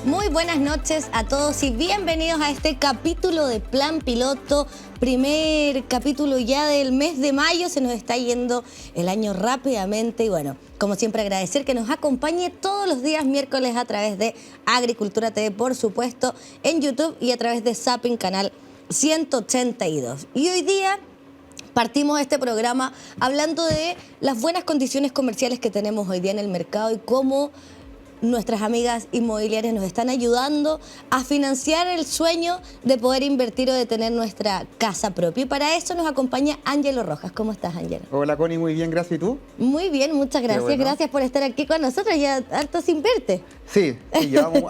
Muy buenas noches a todos y bienvenidos a este capítulo de Plan Piloto, primer capítulo ya del mes de mayo. Se nos está yendo el año rápidamente y bueno, como siempre agradecer que nos acompañe todos los días miércoles a través de Agricultura TV, por supuesto, en YouTube y a través de Zapping Canal 182. Y hoy día partimos este programa hablando de las buenas condiciones comerciales que tenemos hoy día en el mercado y cómo nuestras amigas inmobiliarias nos están ayudando a financiar el sueño de poder invertir o de tener nuestra casa propia. Y para eso nos acompaña Ángelo Rojas. ¿Cómo estás, Ángelo? Hola, Connie, muy bien, gracias. ¿Y tú? Muy bien, muchas gracias. Bueno. Gracias por estar aquí con nosotros, ya harto sin verte. Sí, llevamos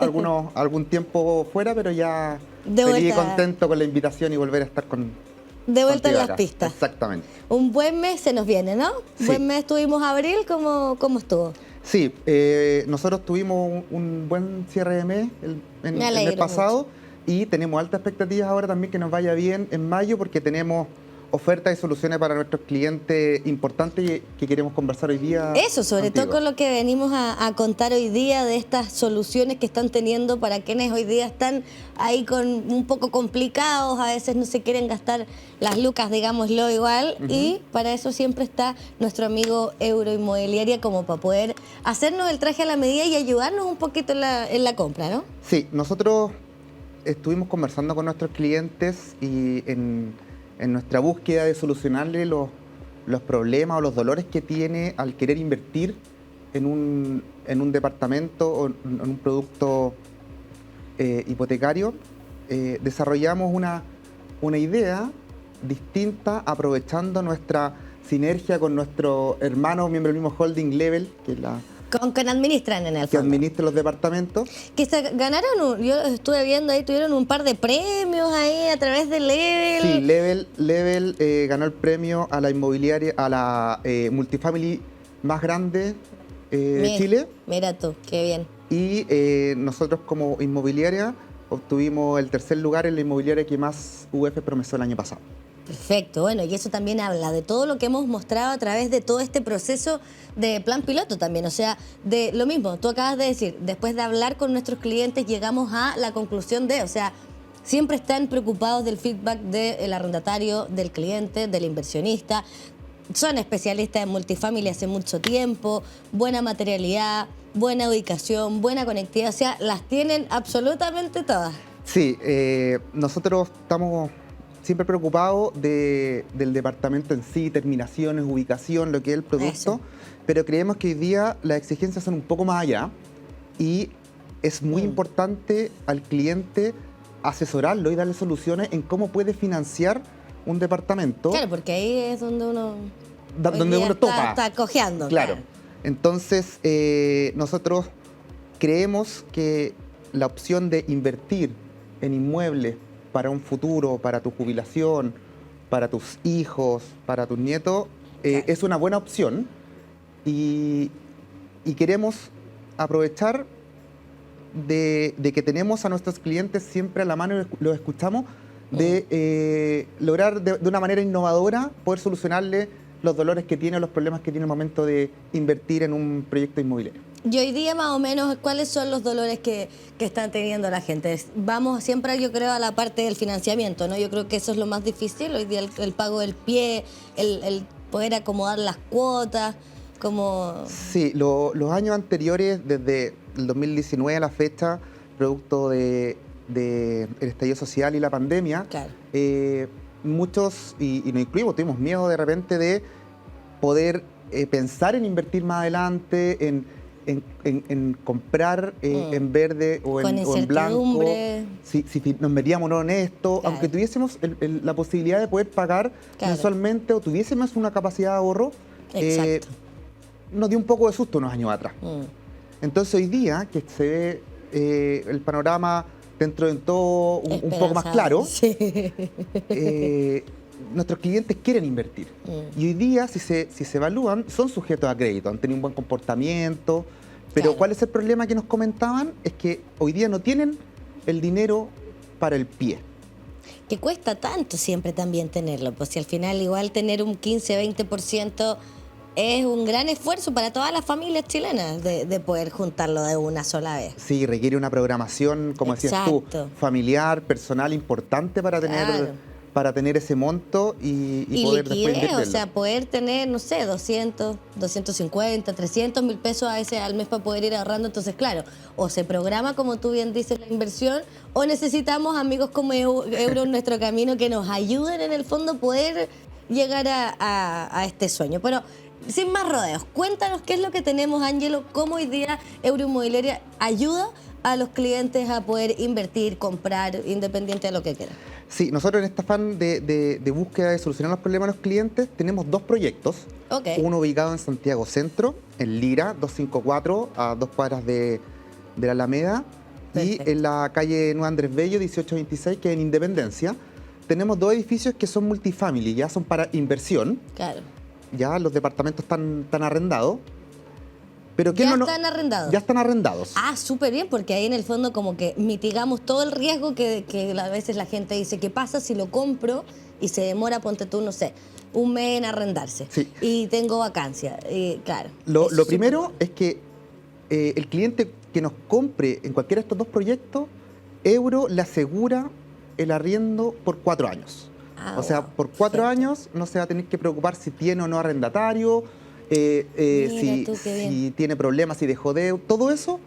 algún tiempo fuera, pero ya De feliz y vuelta. contento con la invitación y volver a estar De vuelta en contigo las acá. pistas. Exactamente. Un buen mes se nos viene, ¿no? Sí. Buen mes tuvimos abril, ¿cómo estuvo? Sí, nosotros tuvimos un buen cierre de mes el Me mes alegro pasado y tenemos altas expectativas ahora también que nos vaya bien en mayo porque tenemos ofertas y soluciones para nuestros clientes importantes que queremos conversar hoy día. Eso, sobre contigo. todo con lo que venimos a contar hoy día de estas soluciones que están teniendo para quienes hoy día están ahí con un poco complicados, a veces no se quieren gastar las lucas, digámoslo igual, y para eso siempre está nuestro amigo Euroinmobiliaria como para poder hacernos el traje a la medida y ayudarnos un poquito en la compra, ¿no? Sí, nosotros estuvimos conversando con nuestros clientes y en nuestra búsqueda de solucionarle los problemas o los dolores que tiene al querer invertir en un departamento o en un producto hipotecario, desarrollamos una idea distinta aprovechando nuestra sinergia con nuestro hermano, miembro del mismo holding Level, que es la Con administran en el que fondo. administra los departamentos. Que se ganaron, yo estuve viendo ahí, tuvieron un par de premios ahí a través de Level. Sí, Level ganó el premio a la inmobiliaria, a la multifamily más grande de Chile. Mira tú, qué bien. Y nosotros como inmobiliaria obtuvimos el tercer lugar en la inmobiliaria que más UF promesó el año pasado. Perfecto, bueno, y eso también habla de todo lo que hemos mostrado a través de todo este proceso de plan piloto también, o sea, de lo mismo, tú acabas de decir, después de hablar con nuestros clientes llegamos a la conclusión de, o sea, siempre están preocupados del feedback del arrendatario, del cliente, del inversionista, son especialistas en multifamily hace mucho tiempo, buena materialidad, buena ubicación, buena conectividad, o sea, las tienen absolutamente todas. Sí, nosotros estamos siempre preocupados del departamento en sí, terminaciones, ubicación, lo que es el producto, Eso. pero creemos que hoy día las exigencias son un poco más allá y es muy importante al cliente asesorarlo y darle soluciones en cómo puede financiar un departamento. Claro, porque ahí es donde uno, hoy Donde día uno topa. está cojeando. Claro. Entonces, nosotros creemos que la opción de invertir en inmuebles para un futuro, para tu jubilación, para tus hijos, para tus nietos, Claro. es una buena opción y queremos aprovechar de que tenemos a nuestros clientes siempre a la mano y los escuchamos, de lograr de una manera innovadora poder solucionarle los dolores que tiene o los problemas que tiene al momento de invertir en un proyecto inmobiliario. Y hoy día más o menos, ¿cuáles son los dolores que están teniendo la gente? Vamos siempre, yo creo, a la parte del financiamiento, ¿no? Yo creo que eso es lo más difícil, hoy día el pago del pie, el poder acomodar las cuotas, como... Sí, los años anteriores, desde el 2019 a la fecha, producto del estallido social y la pandemia, Claro. muchos, y nos incluimos, tuvimos miedo de repente de poder pensar en invertir más adelante, en comprar en verde o Con en blanco, incertidumbre. si nos metíamos o no en esto, Claro. aunque tuviésemos la posibilidad de poder pagar Claro. mensualmente o tuviésemos una capacidad de ahorro, Exacto. nos dio un poco de susto unos años atrás. Entonces hoy día que se ve el panorama dentro de todo un poco más claro, Sí. nuestros clientes quieren invertir. Y hoy día, si se evalúan, son sujetos a crédito, han tenido un buen comportamiento, pero Claro. ¿cuál es el problema que nos comentaban? Es que hoy día no tienen el dinero para el pie. Que cuesta tanto siempre también tenerlo, pues si al final igual tener un 15-20% es un gran esfuerzo para todas las familias chilenas de poder juntarlo de una sola vez. Sí, requiere una programación, como decías tú, Exacto. familiar, personal, importante Claro. para tener ese monto y Y poder después liquidez, o invertirlo. sea, poder tener, no sé, 200, 250, 300.000 pesos a veces al mes para poder ir ahorrando. Entonces, claro, o se programa, como tú bien dices, la inversión, o necesitamos amigos como Euro en nuestro camino que nos ayuden en el fondo a poder llegar a este sueño. Pero sin más rodeos, cuéntanos qué es lo que tenemos, Ángelo, cómo hoy día Euro Inmobiliaria ayuda a los clientes a poder invertir, comprar, independiente de lo que quieran. Sí, nosotros en este afán de búsqueda de solucionar los problemas de los clientes tenemos 2 proyectos. Ok. Uno ubicado en Santiago Centro, en Lira, 254, a 2 cuadras de la Alameda. Perfecto. Y en la calle Nueva Andrés Bello, 1826, que es en Independencia. Tenemos 2 edificios que son multifamily, ya son para inversión. Claro. Ya los departamentos están arrendados. Pero ¿quién ¿Ya no- están arrendados? Ya están arrendados. Ah, súper bien, porque ahí en el fondo como que mitigamos todo el riesgo que a veces la gente dice, ¿qué pasa si lo compro y se demora, ponte tú, no sé, un mes en arrendarse? Sí. Y tengo vacancia. Y claro. Lo es primero súper es que el cliente que nos compre en cualquiera de estos 2 proyectos, Euro le asegura el arriendo por 4 años. Ah, O sea, wow, por 4 perfecto. años no se va a tener que preocupar si tiene o no arrendatario, Mira tú, qué bien. si tiene problemas, si dejó deuda. Todo eso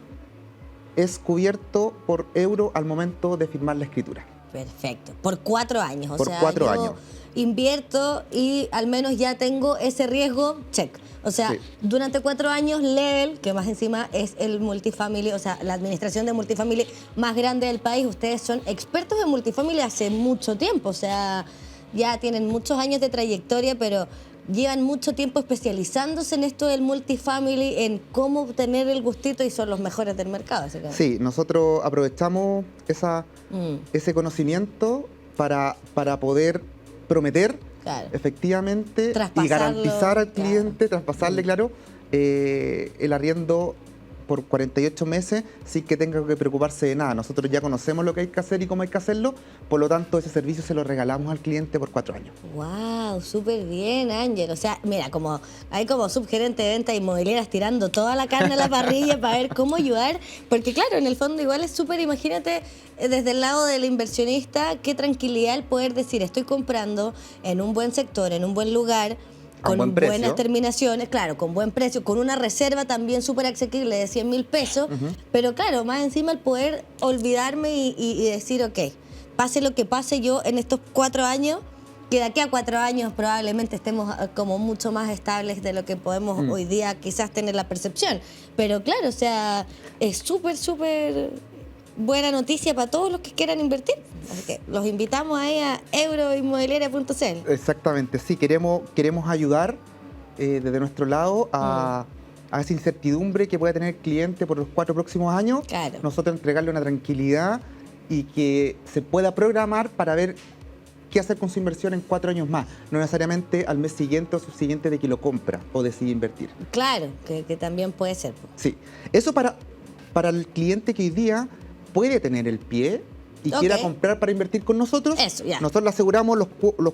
es cubierto por Euro al momento de firmar la escritura. Perfecto. Por 4 años. O Por sea, 4 yo años. invierto y al menos ya tengo ese riesgo, check. O sea, Sí. durante 4 años, Level, que más encima es el multifamily, o sea, la administración de multifamily más grande del país, ustedes son expertos en multifamily hace mucho tiempo. O sea, ya tienen muchos años de trayectoria, pero llevan mucho tiempo especializándose en esto del multifamily, en cómo obtener el gustito y son los mejores del mercado. Así que- Sí, nosotros aprovechamos Mm, ese conocimiento para poder prometer claro. efectivamente y Traspasarlo, garantizar al claro. cliente, traspasarle, claro, el arriendo por 48 meses sin que tenga que preocuparse de nada. Nosotros ya conocemos lo que hay que hacer y cómo hay que hacerlo, por lo tanto ese servicio se lo regalamos al cliente por 4 años. Wow, súper bien, Ángel. O sea, mira, hay como subgerente de ventas inmobiliarias tirando toda la carne a la parrilla para ver cómo ayudar. Porque claro, en el fondo igual es súper, imagínate, desde el lado del inversionista, qué tranquilidad el poder decir, estoy comprando en un buen sector, en un buen lugar, A un con buen precio. buenas terminaciones, claro, con buen precio, con una reserva también súper asequible de 100.000 pesos, pero claro, más encima el poder olvidarme y decir, ok, pase lo que pase yo en estos 4 años, que de aquí a 4 años probablemente estemos como mucho más estables de lo que podemos hoy día quizás tener la percepción. Pero claro, o sea, es súper, súper buena noticia para todos los que quieran invertir. Así que los invitamos ahí a euroinmobiliaria.cl. Exactamente, sí, queremos ayudar desde nuestro lado a esa incertidumbre que puede tener el cliente por los 4 próximos años. Claro. Nosotros entregarle una tranquilidad y que se pueda programar para ver qué hacer con su inversión en 4 años más, no necesariamente al mes siguiente o subsiguiente de que lo compra o decide invertir. Claro, que también puede ser. Sí, eso para el cliente que hoy día puede tener el pie y Ok. quiera comprar para invertir con nosotros. Eso, ya. Nosotros le aseguramos los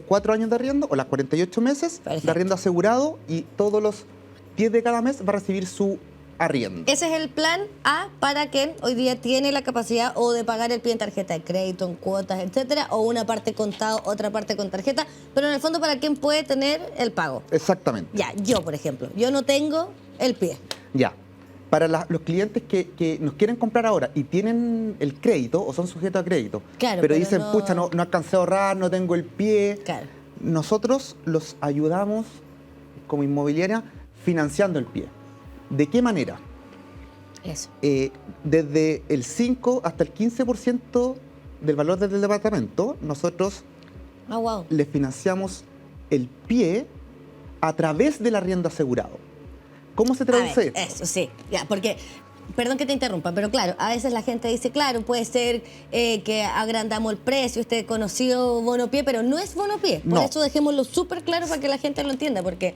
4 años de arriendo o las 48 meses Perfecto. de arriendo asegurado y todos los 10 de cada mes va a recibir su arriendo. Ese es el plan A para quien hoy día tiene la capacidad o de pagar el pie en tarjeta de crédito, en cuotas, etcétera, o una parte contado, otra parte con tarjeta, pero en el fondo para quien puede tener el pago. Exactamente. Ya, yo por ejemplo, yo no tengo el pie. Ya. Para los clientes que nos quieren comprar ahora y tienen el crédito o son sujetos a crédito, Claro, pero pero dicen, no- pucha, no alcancé a ahorrar, no tengo el pie. Claro. Nosotros los ayudamos como inmobiliaria financiando el pie. ¿De qué manera? Eso. Desde el 5 hasta el 15% del valor del departamento, nosotros Ah, wow. le financiamos el pie a través del arriendo asegurado. ¿Cómo se A traduce ver, esto? eso sí, ya, porque, perdón que te interrumpa, pero claro, a veces la gente dice, claro, puede ser que agrandamos el precio, este conocido bonopié, pero no es bonopié. Por No. eso dejémoslo súper claro para que la gente lo entienda, porque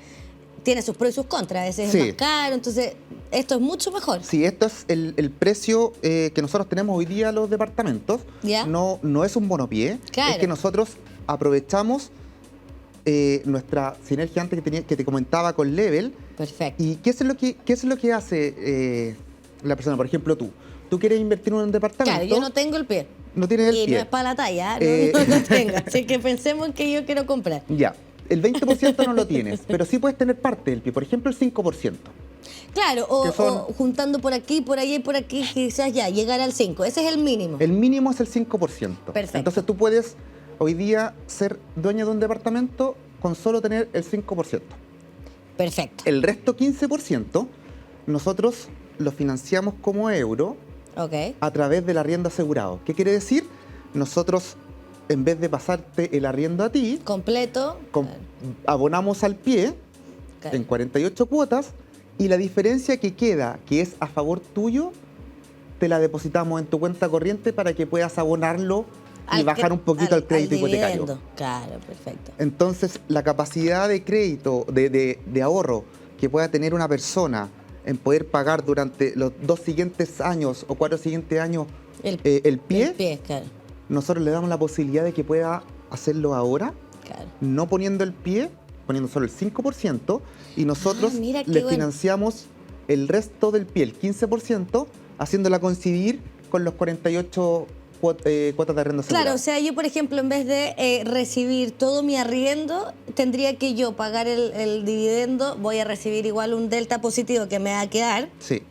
tiene sus pros y sus contras, a veces Sí. es más caro, entonces esto es mucho mejor. Sí, esto es el precio que nosotros tenemos hoy día los departamentos. Ya. No es un bonopié. Claro. Es que nosotros aprovechamos nuestra sinergia antes que te comentaba con Level, Perfecto. ¿Y qué es lo que hace la persona? Por ejemplo, tú quieres invertir en un departamento. Claro, yo no tengo el pie. No tienes el Y pie. no es para la talla, no lo tengo. Así que pensemos que yo quiero comprar. Ya, el 20% no lo tienes, pero sí puedes tener parte del pie, por ejemplo el 5%. Claro, o juntando por aquí, por allá y por aquí, quizás ya llegar al 5. Ese es el mínimo. El mínimo es el 5%. Perfecto. Entonces tú puedes hoy día ser dueño de un departamento con solo tener el 5%. Perfecto. El resto 15% nosotros lo financiamos como euro Ok. a través del arriendo asegurado. ¿Qué quiere decir? Nosotros, en vez de pasarte el arriendo a ti, Completo. abonamos al pie Claro. en 48 cuotas y la diferencia que queda, que es a favor tuyo, te la depositamos en tu cuenta corriente para que puedas abonarlo y bajar un poquito el crédito hipotecario. Dividendo. Claro, perfecto. Entonces, la capacidad de crédito, de ahorro que pueda tener una persona en poder pagar durante los 2 siguientes años o 4 siguientes años el pie, El pie, claro. nosotros le damos la posibilidad de que pueda hacerlo ahora, Claro. no poniendo el pie, poniendo solo el 5%, y nosotros mira qué le bueno. financiamos el resto del pie, el 15%, haciéndola coincidir con los 48 cuotas de arriendo asegurado. Claro, o sea, yo, por ejemplo, en vez de recibir todo mi arriendo, tendría que yo pagar el dividendo, voy a recibir igual un delta positivo que me va a quedar, Sí.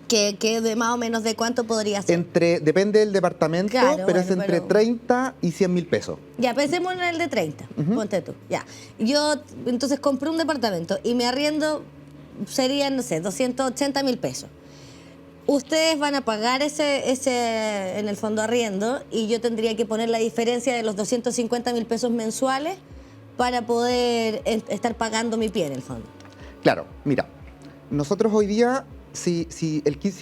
que de más o menos de cuánto podría ser. Depende del departamento, Claro, pero es bueno, entre pero- 30 y 100 mil pesos. Ya, pensemos en el de 30, ponte tú, ya. Yo, entonces, compré un departamento y mi arriendo serían, no sé, 280.000 pesos. Ustedes van a pagar ese en el fondo arriendo y yo tendría que poner la diferencia de los 250.000 pesos mensuales para poder estar pagando mi pie en el fondo. Claro, mira, nosotros hoy día, si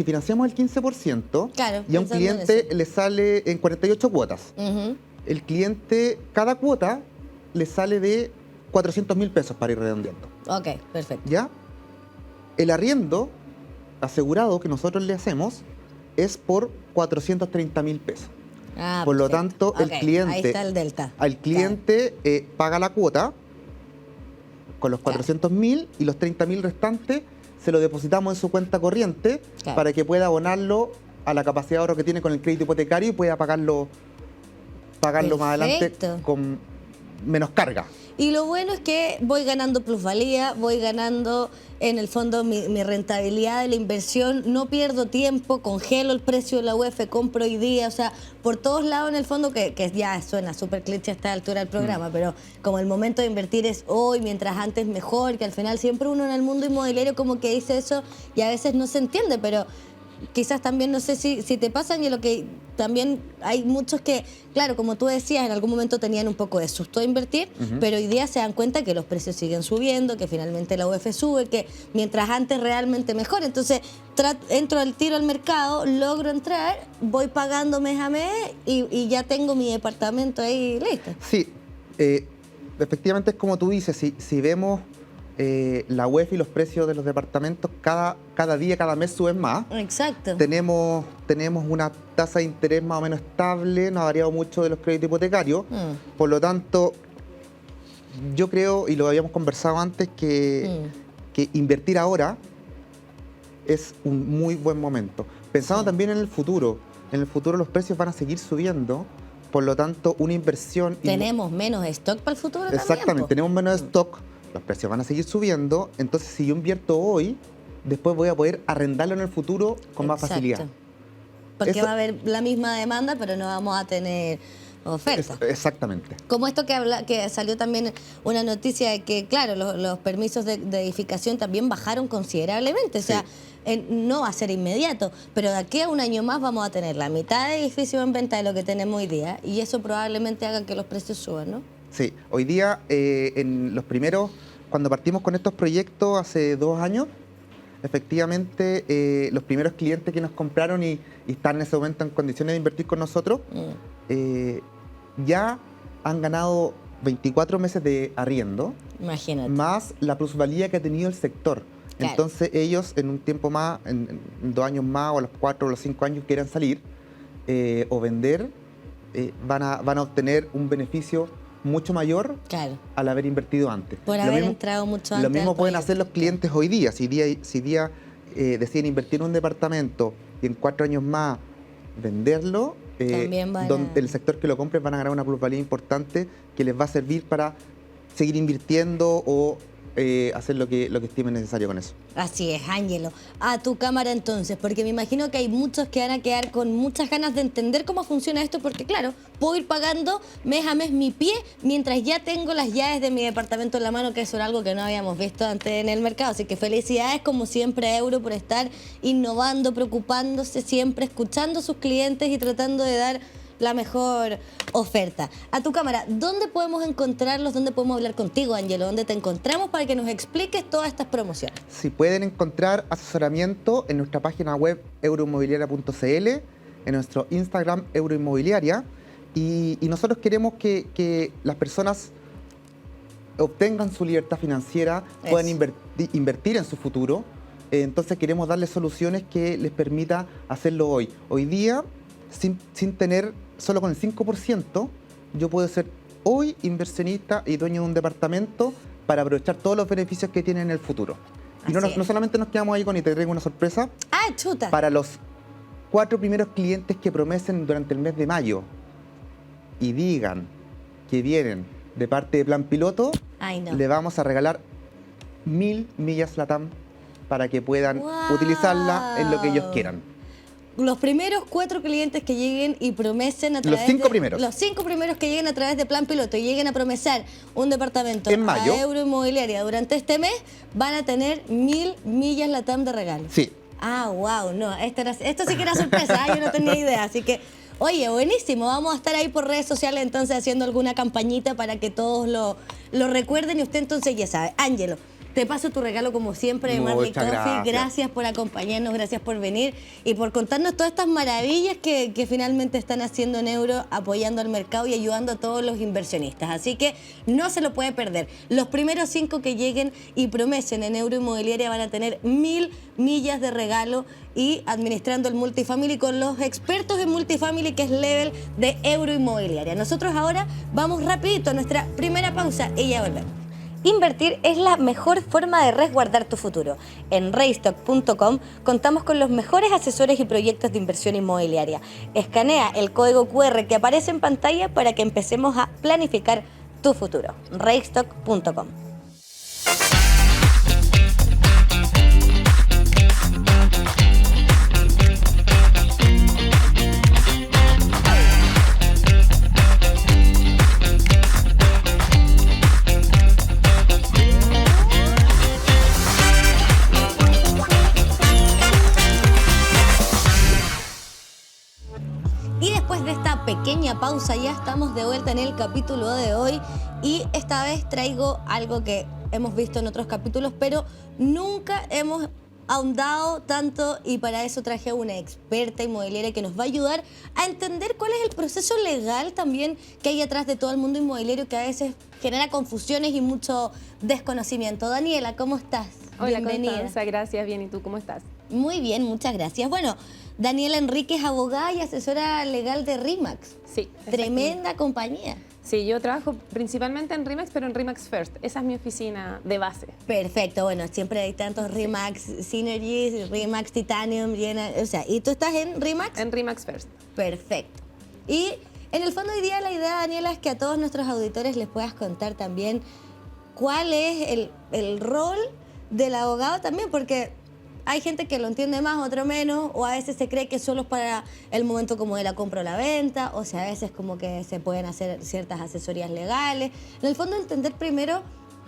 financiamos el 15%, Claro, y a un pensando en cliente eso. le sale en 48 cuotas. Ujú. El cliente, cada cuota le sale de 400.000 pesos para ir redondeando. Ok, perfecto. ¿Ya? El arriendo asegurado que nosotros le hacemos es por 430.000 pesos. Ah, Por lo perfecto. tanto, el Ok, cliente, ahí está el delta. al cliente paga la cuota con los 400.000 y los 30.000 restantes se lo depositamos en su cuenta corriente Claro. para que pueda abonarlo a la capacidad de ahorro que tiene con el crédito hipotecario y pueda pagarlo más adelante Perfecto. con menos carga. Y lo bueno es que voy ganando plusvalía, voy ganando en el fondo mi rentabilidad de la inversión, no pierdo tiempo, congelo el precio de la UF, compro hoy día, o sea, por todos lados en el fondo, que ya suena súper cliché a esta altura del programa, pero como el momento de invertir es hoy, mientras antes mejor, que al final siempre uno en el mundo inmobiliario como que dice eso y a veces no se entiende, pero quizás también, no sé si te pasan, y lo que también hay muchos que, claro, como tú decías, en algún momento tenían un poco de susto de invertir, pero hoy día se dan cuenta que los precios siguen subiendo, que finalmente la UF sube, que mientras antes realmente mejor. Entonces, entro al tiro al mercado, logro entrar, voy pagando mes a mes y ya tengo mi departamento ahí listo. Sí, efectivamente es como tú dices, si vemos la UEF y los precios de los departamentos, cada día, cada mes suben más. Exacto. Tenemos una tasa de interés más o menos estable, no ha variado mucho de los créditos hipotecarios. Por lo tanto, yo creo, y lo habíamos conversado antes, que invertir ahora es un muy buen momento. Pensando también en el futuro los precios van a seguir subiendo, por lo tanto, una inversión... Tenemos menos stock para el futuro también, Exactamente, po. tenemos menos stock, los precios van a seguir subiendo, entonces si yo invierto hoy, después voy a poder arrendarlo en el futuro con más Exacto. facilidad. Porque Eso- va a haber la misma demanda, pero no vamos a tener oferta. Exactamente. Como esto que salió también una noticia de que, claro, los permisos de edificación también bajaron considerablemente. O sea, no va a ser inmediato, pero de aquí a un año más vamos a tener la mitad de edificios en venta de lo que tenemos hoy día, y eso probablemente haga que los precios suban, ¿no? Sí, hoy día en los primeros, cuando partimos con estos proyectos hace 2 años, efectivamente los primeros clientes que nos compraron y están en ese momento en condiciones de invertir con nosotros, ya han ganado 24 meses de arriendo, Imagínate. más la plusvalía que ha tenido el sector. Claro. Entonces ellos en un tiempo más, en 2 años más, o a los 4 o los 5 años que quieran salir o vender, van a obtener un beneficio mucho mayor Claro. al haber invertido antes. Por haber entrado mucho antes Lo mismo al pueden proyecto. hacer los clientes hoy día. Si deciden invertir en un departamento y en 4 años más venderlo, También van donde a- el sector que lo compre van a ganar una plusvalía importante que les va a servir para seguir invirtiendo o hacer lo que estimen necesario con eso. Así es, Ángelo. A tu cámara entonces, porque me imagino que hay muchos que van a quedar con muchas ganas de entender cómo funciona esto, porque claro, puedo ir pagando mes a mes mi pie mientras ya tengo las llaves de mi departamento en la mano, que eso era algo que no habíamos visto antes en el mercado. Así que felicidades como siempre a Euro por estar innovando, preocupándose siempre, escuchando a sus clientes y tratando de dar la mejor oferta. A tu cámara, ¿dónde podemos encontrarlos? ¿Dónde podemos hablar contigo, Ángelo? ¿Dónde te encontramos para que nos expliques todas estas promociones? Si pueden encontrar asesoramiento en nuestra página web euroinmobiliaria.cl, en nuestro Instagram Euroinmobiliaria, y nosotros queremos que las personas obtengan su libertad financiera, Eso. puedan invertir en su futuro. Entonces queremos darles soluciones que les permita hacerlo hoy. Hoy día, sin tener, solo con el 5%, yo puedo ser hoy inversionista y dueño de un departamento para aprovechar todos los beneficios que tiene en el futuro. Y no, Así es. no solamente nos quedamos ahí con, y te traigo una sorpresa, ¡Ah, chuta! para los 4 primeros clientes que promesen durante el mes de mayo y digan que vienen de parte de Plan Piloto, Ay, no. le vamos a regalar 1000 millas LATAM para que puedan ¡Guau! utilizarla en lo que ellos quieran. Los primeros 4 clientes que lleguen y promesen a Los través 5 de... primeros. Los 5 primeros que lleguen a través de Plan Piloto y lleguen a promesar un departamento En mayo. a Euroinmobiliaria durante este mes, van a tener 1000 millas LATAM de regalo. Sí, Ah, wow, no, esto sí que era sorpresa, yo no tenía idea, así que, oye, buenísimo, vamos a estar ahí por redes sociales entonces haciendo alguna campañita para que todos lo recuerden y usted entonces ya sabe. Ángelo, te paso tu regalo como siempre de Marley Muchas Coffee. Gracias por acompañarnos, gracias por venir y por contarnos todas estas maravillas que finalmente están haciendo en Euro, apoyando al mercado y ayudando a todos los inversionistas. Así que no se lo puede perder. Los primeros 5 que lleguen y promesen en Euro Inmobiliaria van a tener 1000 millas de regalo y administrando el multifamily con los expertos en multifamily, que es Level de Euro Inmobiliaria. Nosotros ahora vamos rapidito a nuestra primera pausa y ya volvemos. Invertir es la mejor forma de resguardar tu futuro. En Raystock.com contamos con los mejores asesores y proyectos de inversión inmobiliaria. Escanea el código QR que aparece en pantalla para que empecemos a planificar tu futuro. Raystock.com. Y después de esta pequeña pausa ya estamos de vuelta en el capítulo de hoy y esta vez traigo algo que hemos visto en otros capítulos, pero nunca hemos ahondado tanto y para eso traje a una experta inmobiliaria que nos va a ayudar a entender cuál es el proceso legal también que hay atrás de todo el mundo inmobiliario que a veces genera confusiones y mucho desconocimiento. Daniela, ¿cómo estás? Hola, Bienvenida. Constanza, gracias. Bien, ¿y tú cómo estás? Muy bien, muchas gracias. Bueno, Daniela Enríquez, abogada y asesora legal de RE/MAX. Sí. Tremenda compañía. Sí, yo trabajo principalmente en RE/MAX, pero en RE/MAX First. Esa es mi oficina de base. Perfecto, bueno, siempre hay tantos RE/MAX Synergies, RE/MAX Titanium, o sea, ¿y tú estás en RE/MAX? En RE/MAX First. Perfecto. Y en el fondo hoy día la idea, Daniela, es que a todos nuestros auditores les puedas contar también cuál es el rol del abogado también, porque hay gente que lo entiende más, otro menos, o a veces se cree que solo es para el momento como de la compra o la venta, o sea, a veces como que se pueden hacer ciertas asesorías legales. En el fondo entender primero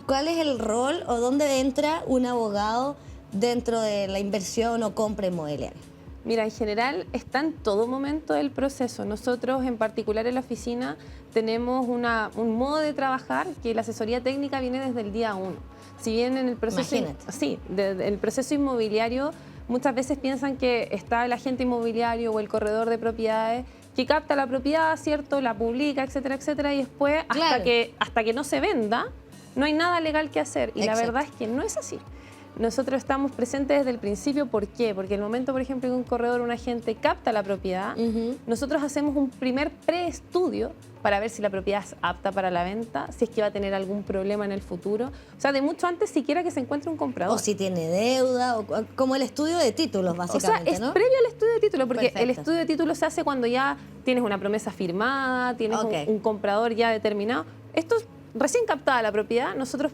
cuál es el rol o dónde entra un abogado dentro de la inversión o compra inmobiliaria. Mira, en general está en todo momento del proceso. Nosotros, en particular en la oficina, tenemos un modo de trabajar que la asesoría técnica viene desde el día 1. Si bien en el proceso, Imagínate. sí, el proceso inmobiliario, muchas veces piensan que está el agente inmobiliario o el corredor de propiedades que capta la propiedad, ¿cierto? La publica, etcétera, etcétera, y después, Claro. hasta que no se venda, no hay nada legal que hacer. Y Exacto. la verdad es que no es así. nosotros estamos presentes desde el principio. ¿Por qué? Porque el momento, por ejemplo, que un corredor o un agente capta la propiedad, nosotros hacemos un primer preestudio para ver si la propiedad es apta para la venta, si es que va a tener algún problema en el futuro. O sea, de mucho antes siquiera que se encuentre un comprador. O si tiene deuda, o como el estudio de títulos, básicamente, o sea, es ¿no? previo al estudio de título, porque Perfecto. el estudio de título se hace cuando ya tienes una promesa firmada, tienes un comprador ya determinado. Esto es recién captada la propiedad, nosotros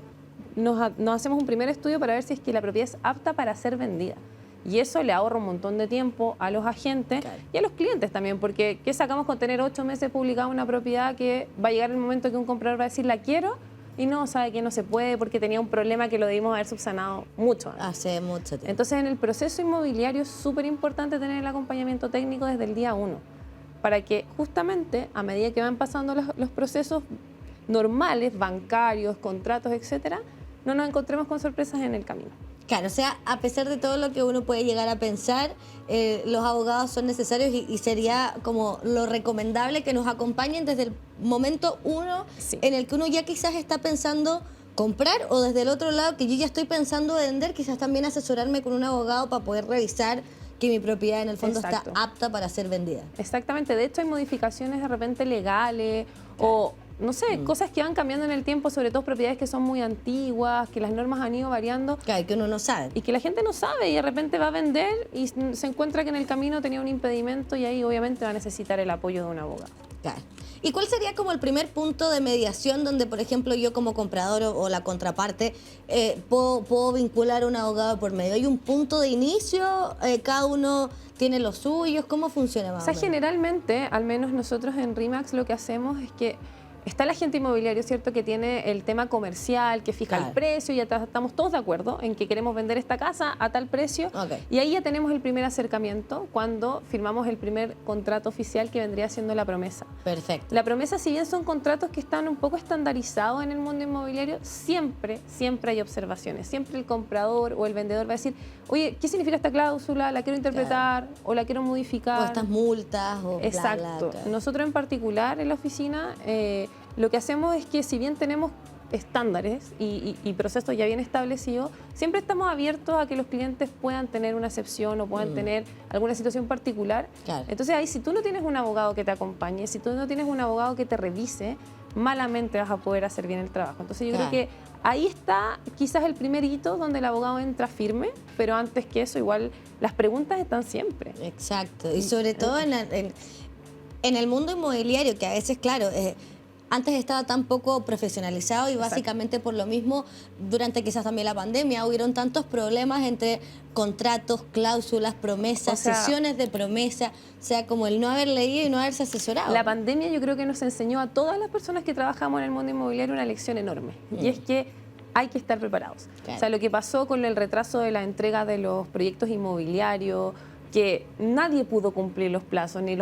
nos hacemos un primer estudio para ver si es que la propiedad es apta para ser vendida. Y eso le ahorra un montón de tiempo a los agentes y a los clientes también, porque ¿qué sacamos con tener 8 meses publicada una propiedad que va a llegar el momento que un comprador va a decir la quiero y no sabe que no se puede porque tenía un problema que lo debimos haber subsanado mucho antes? Hace mucho tiempo. Entonces, en el proceso inmobiliario es súper importante tener el acompañamiento técnico desde el día 1, para que justamente a medida que van pasando los procesos normales, bancarios, contratos, etcétera, no nos encontremos con sorpresas en el camino. Claro, o sea, a pesar de todo lo que uno puede llegar a pensar, los abogados son necesarios y sería como lo recomendable que nos acompañen desde el momento 1 en el que uno ya quizás está pensando comprar, o desde el otro lado que yo ya estoy pensando vender, quizás también asesorarme con un abogado para poder revisar que mi propiedad en el fondo está apta para ser vendida. Exactamente, de hecho hay modificaciones de repente legales o no sé, cosas que van cambiando en el tiempo, sobre todo propiedades que son muy antiguas, que las normas han ido variando. Claro, que uno no sabe. Y que la gente no sabe y de repente va a vender y se encuentra que en el camino tenía un impedimento y ahí obviamente va a necesitar el apoyo de un abogado. Claro. ¿Y cuál sería como el primer punto de mediación donde, por ejemplo, yo como comprador o la contraparte puedo vincular a un abogado por medio? ¿Hay un punto de inicio? ¿Cada uno tiene los suyos? ¿Cómo funciona más o menos? Generalmente, al menos nosotros en RE/MAX lo que hacemos es que está el agente inmobiliario, ¿cierto?, que tiene el tema comercial, que fija el precio, y ya estamos todos de acuerdo en que queremos vender esta casa a tal precio. Y ahí ya tenemos el primer acercamiento cuando firmamos el primer contrato oficial, que vendría siendo la promesa. Perfecto. La promesa, si bien son contratos que están un poco estandarizados en el mundo inmobiliario, siempre hay observaciones. Siempre el comprador o el vendedor va a decir, oye, ¿qué significa esta cláusula? ¿La quiero interpretar o la quiero modificar? O estas multas o Exacto. bla, bla. Nosotros en particular en la oficina lo que hacemos es que, si bien tenemos estándares y procesos ya bien establecidos, siempre estamos abiertos a que los clientes puedan tener una excepción o puedan tener alguna situación particular. Entonces ahí, si tú no tienes un abogado que te acompañe, si tú no tienes un abogado que te revise, malamente vas a poder hacer bien el trabajo. Entonces yo creo que ahí está quizás el primer hito donde el abogado entra firme, pero antes que eso igual las preguntas están siempre. Exacto. Y sobre todo en el mundo inmobiliario, que a veces, claro, antes estaba tan poco profesionalizado y básicamente por lo mismo, durante quizás también la pandemia, hubieron tantos problemas entre contratos, cláusulas, promesas, sesiones de promesa, o sea, como el no haber leído y no haberse asesorado. La pandemia yo creo que nos enseñó a todas las personas que trabajamos en el mundo inmobiliario una lección enorme, y es que hay que estar preparados. O sea, lo que pasó con el retraso de la entrega de los proyectos inmobiliarios, que nadie pudo cumplir los plazos, ni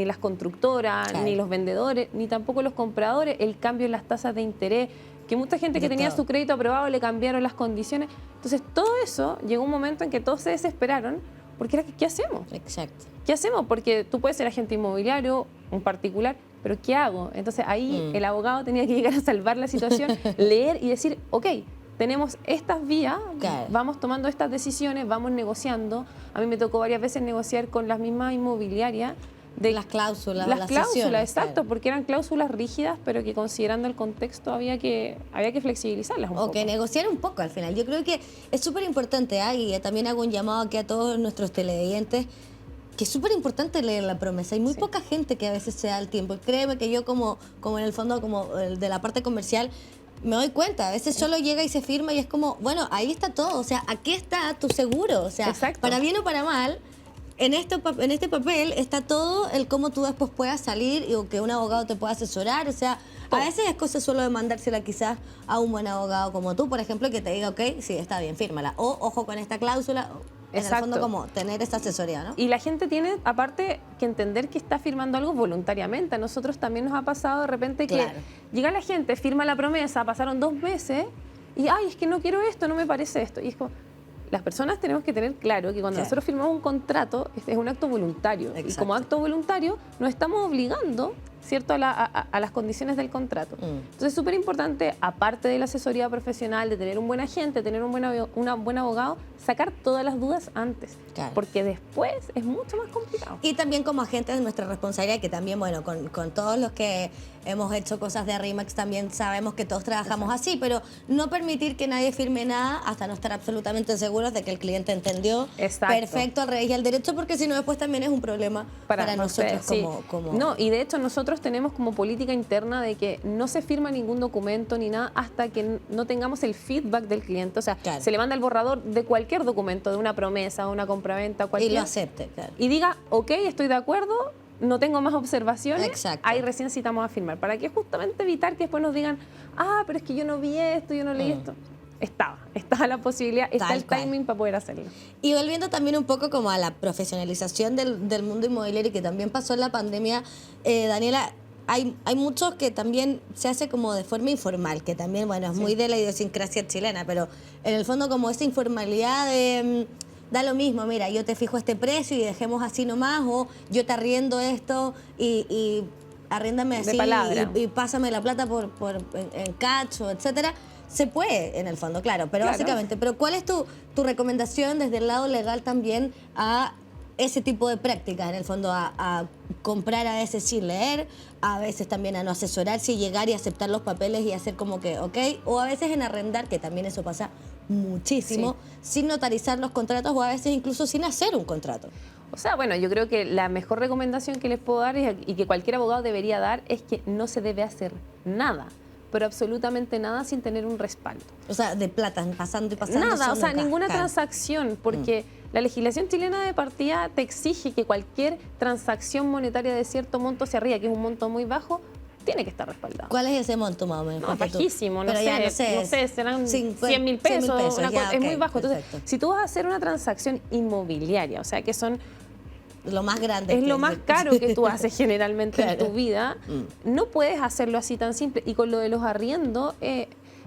las constructoras, ni los vendedores, ni tampoco los compradores, el cambio en las tasas de interés, que mucha gente que tenía su crédito aprobado le cambiaron las condiciones. Entonces, todo eso llegó un momento en que todos se desesperaron, porque era, ¿qué hacemos? Exacto. ¿Qué hacemos? Porque tú puedes ser agente inmobiliario, un particular, pero ¿qué hago? Entonces, ahí el abogado tenía que llegar a salvar la situación, leer y decir, ok, tenemos estas vías, vamos tomando estas decisiones, vamos negociando. A mí me tocó varias veces negociar con las mismas inmobiliarias de las cláusulas. Las cláusulas, sesiones, exacto, porque eran cláusulas rígidas, pero que considerando el contexto había que flexibilizarlas un poco. O que negociar un poco al final. Yo creo que es súper importante, y también hago un llamado aquí a todos nuestros televidentes, que es súper importante leer la promesa. Hay muy poca gente que a veces se da el tiempo. Créeme que yo como en el fondo, como de la parte comercial, me doy cuenta, a veces solo llega y se firma y es como, bueno, ahí está todo, o sea, aquí está tu seguro, o sea, para bien o para mal, en este papel está todo el cómo tú después puedas salir o que un abogado te pueda asesorar, o sea, a veces es cosa solo de mandársela quizás a un buen abogado como tú, por ejemplo, que te diga, ok, sí, está bien, fírmala, o ojo con esta cláusula. En el fondo, como tener esa asesoría, ¿no? Y la gente tiene, aparte, que entender que está firmando algo voluntariamente. A nosotros también nos ha pasado de repente que llega la gente, firma la promesa, pasaron 2 meses y, ay, es que no quiero esto, no me parece esto. Y es como, las personas tenemos que tener claro que cuando nosotros firmamos un contrato, es un acto voluntario. Y como acto voluntario, nos estamos obligando ¿cierto?, a las condiciones del contrato. Entonces es súper importante, aparte de la asesoría profesional, de tener un buen agente, tener un buen abogado, sacar todas las dudas antes, Claro. porque después es mucho más complicado. Y también como agentes de nuestra responsabilidad, que también, bueno, con todos los que hemos hecho cosas de RE/MAX también sabemos que todos trabajamos así, pero no permitir que nadie firme nada hasta no estar absolutamente seguros de que el cliente entendió perfecto al revés y al derecho, porque si no después también es un problema para nosotros como... No, y de hecho nosotros tenemos como política interna de que no se firma ningún documento ni nada hasta que no tengamos el feedback del cliente. O sea, Claro. se le manda el borrador de cualquier documento, de una promesa, una compraventa, cualquier... Y lo acepte, claro. Y diga, ok, estoy de acuerdo, no tengo más observaciones, Exacto. ahí recién citamos a firmar. Para que justamente evitar que después nos digan, pero es que yo no vi esto, yo no leí esto. Estaba la posibilidad, está Tal el cual. timing para poder hacerlo. Y volviendo también un poco como a la profesionalización del mundo inmobiliario que también pasó en la pandemia, Daniela, hay muchos que también se hace como de forma informal, que también, bueno, es muy de la idiosincrasia chilena, pero en el fondo como esa informalidad de... Da lo mismo, mira, yo te fijo este precio y dejemos así nomás, o yo te arriendo esto y arréndame De así palabra. y pásame la plata en cacho, etcétera. Se puede, en el fondo, claro, pero Claro. básicamente. Pero ¿cuál es tu recomendación desde el lado legal también a ese tipo de prácticas, en el fondo, a comprar a veces sin leer, a veces también a no asesorarse y llegar y aceptar los papeles y hacer como que, ok, o a veces en arrendar, que también eso pasa muchísimo, sin notarizar los contratos o a veces incluso sin hacer un contrato? O sea, bueno, yo creo que la mejor recomendación que les puedo dar y que cualquier abogado debería dar es que no se debe hacer nada, pero absolutamente nada sin tener un respaldo. O sea, de plata, pasando y pasando. Nada, o sea, nunca. ninguna Claro. transacción, porque la legislación chilena de partida te exige que cualquier transacción monetaria de cierto monto hacia arriba, que es un monto muy bajo, tiene que estar respaldado. ¿Cuál es ese monto más o menos? No, Ponte tú. bajísimo, no Pero sé, ya no sé, serán 100.000 pesos, una ya, cosa, es muy ok, bajo. Entonces, perfecto. si tú vas a hacer una transacción inmobiliaria, o sea, que son Lo más grande. es lo más caro que tú haces generalmente en Claro. tu vida, no puedes hacerlo así tan simple. Y con lo de los arriendos,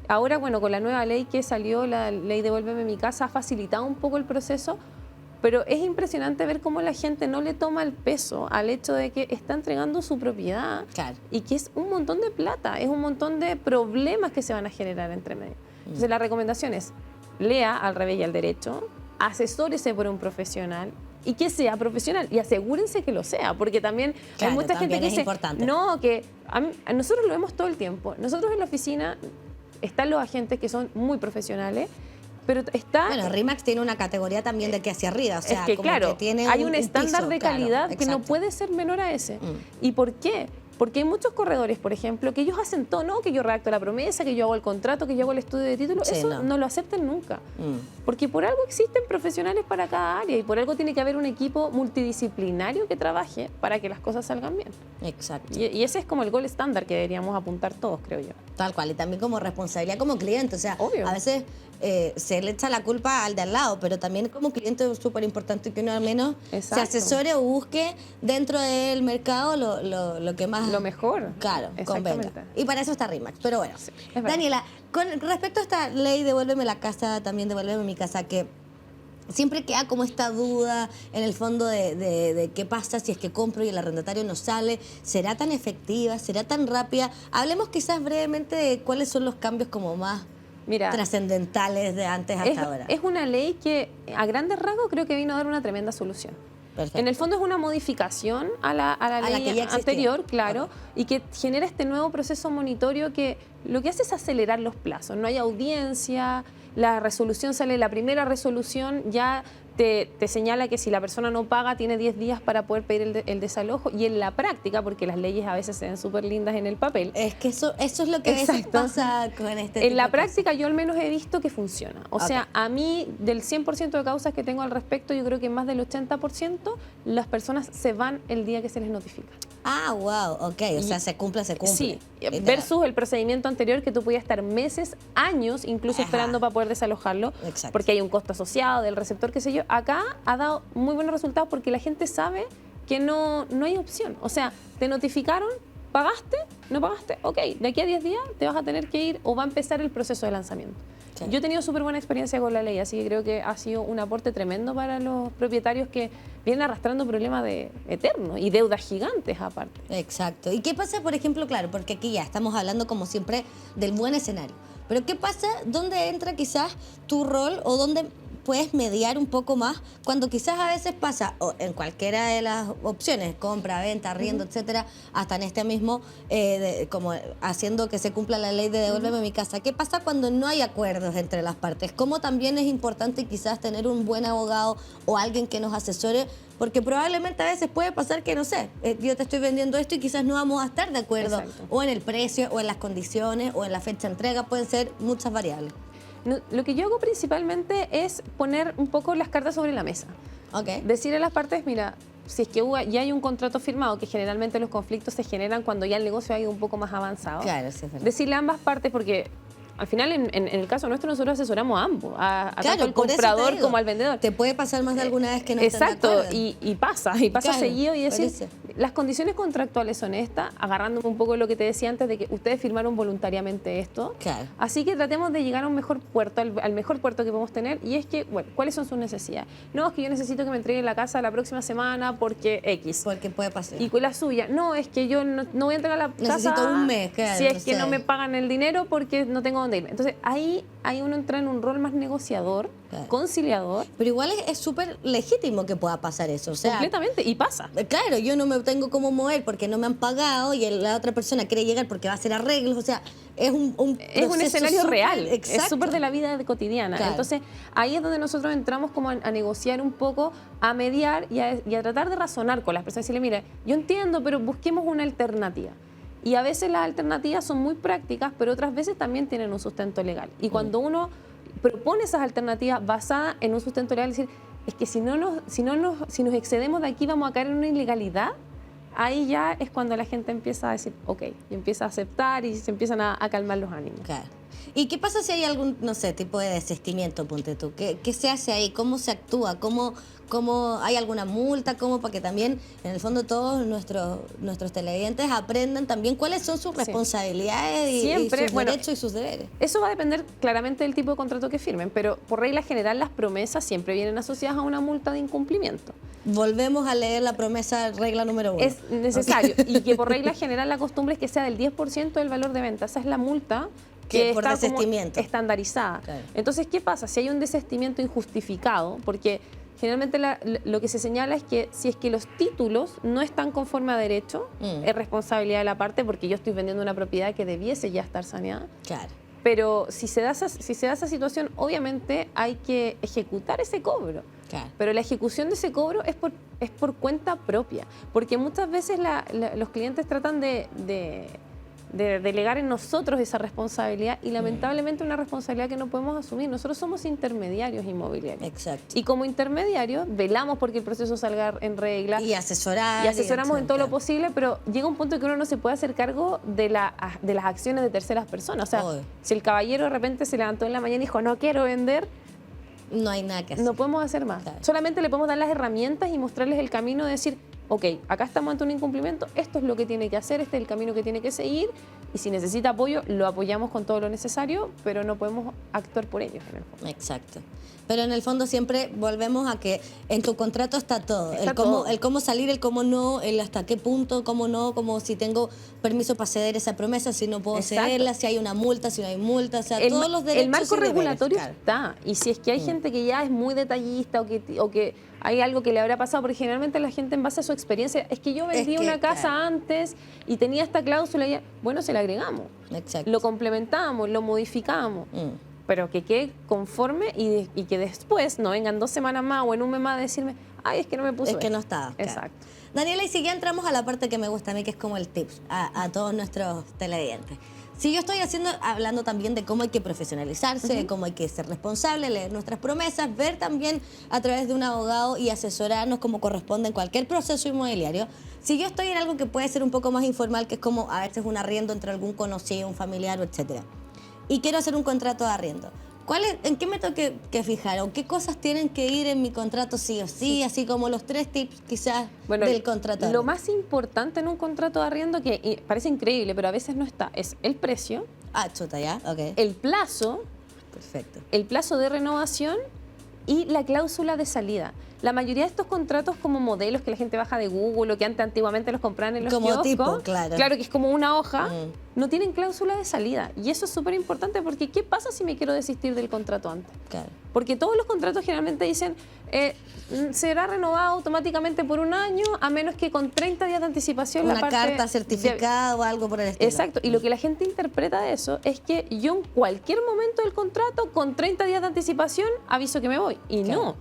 ahora, bueno, con la nueva ley que salió, la ley Devuélveme mi casa, ha facilitado un poco el proceso, pero es impresionante ver cómo la gente no le toma el peso al hecho de que está entregando su propiedad Claro. y que es un montón de plata, es un montón de problemas que se van a generar entre medio. Entonces, la recomendación es, lea al revés y al derecho, asesórese por un profesional y que sea profesional y asegúrense que lo sea, porque también Claro, hay mucha gente también que es dice, importante. no, que a nosotros lo vemos todo el tiempo. Nosotros en la oficina están los agentes que son muy profesionales, pero está... Bueno, RE/MAX tiene una categoría también de que hacia arriba, o sea, es que como claro, que tiene hay un estándar piso, de claro, calidad que no exacto. puede ser menor a ese. ¿Y por qué? Porque hay muchos corredores, por ejemplo, que ellos hacen todo, ¿no? Que yo redacto la promesa, que yo hago el contrato, que yo hago el estudio de título. Sí, Eso no lo acepten nunca. Porque por algo existen profesionales para cada área y por algo tiene que haber un equipo multidisciplinario que trabaje para que las cosas salgan bien. Exacto. Y ese es como el gol estándar que deberíamos apuntar todos, creo yo. Tal cual, y también como responsabilidad como cliente, o sea, Obvio. a veces se le echa la culpa al de al lado, pero también como cliente es súper importante que uno al menos Exacto. se asesore o busque dentro del mercado lo que más... Lo mejor. Claro, convenga. Exactamente. Y para eso está RE/MAX, pero bueno. Sí, es verdad. Daniela, con respecto a esta ley Devuélveme la casa, también Devuélveme mi casa, que siempre queda como esta duda en el fondo de qué pasa si es que compro y el arrendatario no sale. ¿Será tan efectiva? ¿Será tan rápida? Hablemos quizás brevemente de cuáles son los cambios como más Mira, trascendentales de antes hasta ahora. es una ley que a grandes rasgos creo que vino a dar una tremenda solución. Perfecto. En el fondo es una modificación a la la ley que ya existía. anterior, claro, Ok. y que genera este nuevo proceso monitorio que lo que hace es acelerar los plazos. No hay audiencia, la resolución sale, la primera resolución ya te señala que si la persona no paga tiene 10 días para poder pedir el desalojo y en la práctica, porque las leyes a veces se ven súper lindas en el papel, Es que eso es lo que a veces Exacto. pasa con este tipo en la de cosas. práctica yo al menos he visto que funciona. O Ok. sea, a mí del 100% de causas que tengo al respecto, yo creo que más del 80% las personas se van el día que se les notifica. Ah, wow, ok, o sea, se cumple. Sí, Literal. versus el procedimiento anterior que tú podías estar meses, años, incluso Ajá. esperando para poder desalojarlo, Exacto. porque hay un costo asociado del receptor, qué sé yo. Acá ha dado muy buenos resultados porque la gente sabe que no hay opción. O sea, te notificaron, pagaste, no pagaste, ok, de aquí a 10 días te vas a tener que ir o va a empezar el proceso de lanzamiento. Claro. Yo he tenido súper buena experiencia con la ley, así que creo que ha sido un aporte tremendo para los propietarios que vienen arrastrando problemas eternos y deudas gigantes aparte. Exacto. ¿Y qué pasa, por ejemplo, claro, porque aquí ya estamos hablando como siempre del buen escenario, pero qué pasa, dónde entra quizás tu rol o dónde puedes mediar un poco más cuando quizás a veces pasa o en cualquiera de las opciones, compra, venta, arriendo, etcétera, hasta en este mismo, como haciendo que se cumpla la ley de devuélveme mi casa? ¿Qué pasa cuando no hay acuerdos entre las partes? ¿Cómo también es importante quizás tener un buen abogado o alguien que nos asesore? Porque probablemente a veces puede pasar que, no sé, yo te estoy vendiendo esto y quizás no vamos a estar de acuerdo. Exacto. O en el precio, o en las condiciones, o en la fecha de entrega, pueden ser muchas variables. No, lo que yo hago principalmente es poner un poco las cartas sobre la mesa. Ok. Decirle a las partes, mira, si es que ya hay un contrato firmado, que generalmente los conflictos se generan cuando ya el negocio ha ido un poco más avanzado. Claro, sí, es verdad. Decirle a ambas partes, porque al final en el caso nuestro nosotros asesoramos a ambos, a Claro, tanto al por eso te comprador digo, como al vendedor. Te puede pasar más de alguna vez que no estén de Exacto, acuerdo. y pasa Claro, seguido y decir, por eso. las condiciones contractuales son estas, agarrándome un poco de lo que te decía antes de que ustedes firmaron voluntariamente esto. Claro. Así que tratemos de llegar a un mejor puerto, al mejor puerto que podemos tener, y es que, bueno, ¿cuáles son sus necesidades? No, es que yo necesito que me entreguen la casa la próxima semana porque X. Porque puede pasar. Y con la suya, no, es que yo no voy a entregar la Necesito casa un mes, claro, si es no que sé. no me pagan el dinero porque no tengo dónde irme. Entonces ahí uno entra en un rol más negociador, Claro. conciliador, Pero igual es súper legítimo que pueda pasar eso. O sea, completamente, y pasa. claro, yo no me tengo cómo mover porque no me han pagado y la otra persona quiere llegar porque va a hacer arreglos. O sea, es un Es un proceso escenario súper- real, Exacto. es súper de la vida cotidiana. Claro. Entonces, ahí es donde nosotros entramos como a negociar un poco, a mediar y a tratar de razonar con las personas. Decirle, mire, yo entiendo, pero busquemos una alternativa. Y a veces las alternativas son muy prácticas, pero otras veces también tienen un sustento legal. Y cuando uno propone esas alternativas basadas en un sustento legal, es decir, es que si nos excedemos de aquí vamos a caer en una ilegalidad, ahí ya es cuando la gente empieza a decir, ok, y empieza a aceptar y se empiezan a calmar los ánimos. Claro. ¿Y qué pasa si hay algún, no sé, tipo de desistimiento, ponte tú? ¿Qué se hace ahí? ¿Cómo se actúa? ¿Cómo hay alguna multa? ¿Cómo? Para que también, en el fondo, todos nuestros televidentes aprendan también cuáles son sus responsabilidades y Siempre, sus bueno, derechos y sus deberes. Eso va a depender claramente del tipo de contrato que firmen, pero por regla general las promesas siempre vienen asociadas a una multa de incumplimiento. Volvemos a leer la promesa, regla número 1. Es necesario y que por regla general la costumbre es que sea del 10% del valor de venta. Esa es la multa Que que por está como desistimiento. estandarizada. Claro. Entonces, ¿qué pasa? Si hay un desistimiento injustificado, porque generalmente lo que se señala es que si es que los títulos no están conforme a derecho, es responsabilidad de la parte porque yo estoy vendiendo una propiedad que debiese ya estar saneada. Claro. Pero si se da esa situación, obviamente hay que ejecutar ese cobro. Claro. Pero la ejecución de ese cobro es por cuenta propia, porque muchas veces los clientes tratan de delegar en nosotros esa responsabilidad y lamentablemente una responsabilidad que no podemos asumir. Nosotros somos intermediarios inmobiliarios. Exacto. Y como intermediarios velamos porque el proceso salga en regla. Y asesorar. Y asesoramos en todo lo etcétera. posible, pero llega un punto que uno no se puede hacer cargo de las acciones de terceras personas. O sea, Obvio. si el caballero de repente se levantó en la mañana y dijo, no quiero vender, No hay nada que hacer. no podemos hacer más. Claro. Solamente le podemos dar las herramientas y mostrarles el camino de decir, ok, acá estamos ante un incumplimiento, esto es lo que tiene que hacer, este es el camino que tiene que seguir, y si necesita apoyo, lo apoyamos con todo lo necesario, pero no podemos actuar por ellos en el fondo. Exacto. Pero en el fondo siempre volvemos a que en tu contrato está todo. Está el todo. cómo salir, el cómo no, el hasta qué punto, cómo no, como si tengo permiso para ceder esa promesa, si no puedo Exacto. cederla, si hay una multa, si no hay multa, o sea, El, todos los derechos. el marco y deberes, regulatorio claro. está, y si es que hay gente que ya es muy detallista o que hay algo que le habrá pasado, porque generalmente la gente en base a su experiencia, es que yo vendí que, una casa claro. antes y tenía esta cláusula, y bueno, se la agregamos, Exacto. lo complementamos, lo modificamos. Mm. Pero que quede conforme y que después no vengan 2 semanas más o en un mes más a decirme, ay, es que no me puso Es que esto". no estaba. claro. Exacto. Daniela, y si ya entramos a la parte que me gusta a mí, que es como el tips a todos nuestros televidentes. Si yo estoy hablando también de cómo hay que profesionalizarse, de cómo hay que ser responsable, leer nuestras promesas, ver también a través de un abogado y asesorarnos como corresponde en cualquier proceso inmobiliario. Si yo estoy en algo que puede ser un poco más informal, que es como a veces un arriendo entre algún conocido, un familiar, etcétera, y quiero hacer un contrato de arriendo, ¿en qué me tengo que fijar? ¿O qué cosas tienen que ir en mi contrato sí o sí? Así como los 3 tips quizás Bueno, del contrato. de lo arriendo. más importante en un contrato de arriendo, que parece increíble, pero a veces no está, es el precio, Ah, chuta, ya, ok. el plazo Perfecto. el plazo de renovación y la cláusula de salida. La mayoría de estos contratos como modelos que la gente baja de Google o que antes antiguamente los compraban en los Como kioscos, tipo, claro. claro que es como una hoja, Mm. no tienen cláusula de salida. Y eso es súper importante porque ¿qué pasa si me quiero desistir del contrato antes? Claro. Porque todos los contratos generalmente dicen será renovado automáticamente por un año a menos que con 30 días de anticipación Una la parte carta certificada o algo por el estilo. Exacto, y lo que la gente interpreta de eso es que yo en cualquier momento del contrato, con 30 días de anticipación, aviso que me voy. Y Claro. no,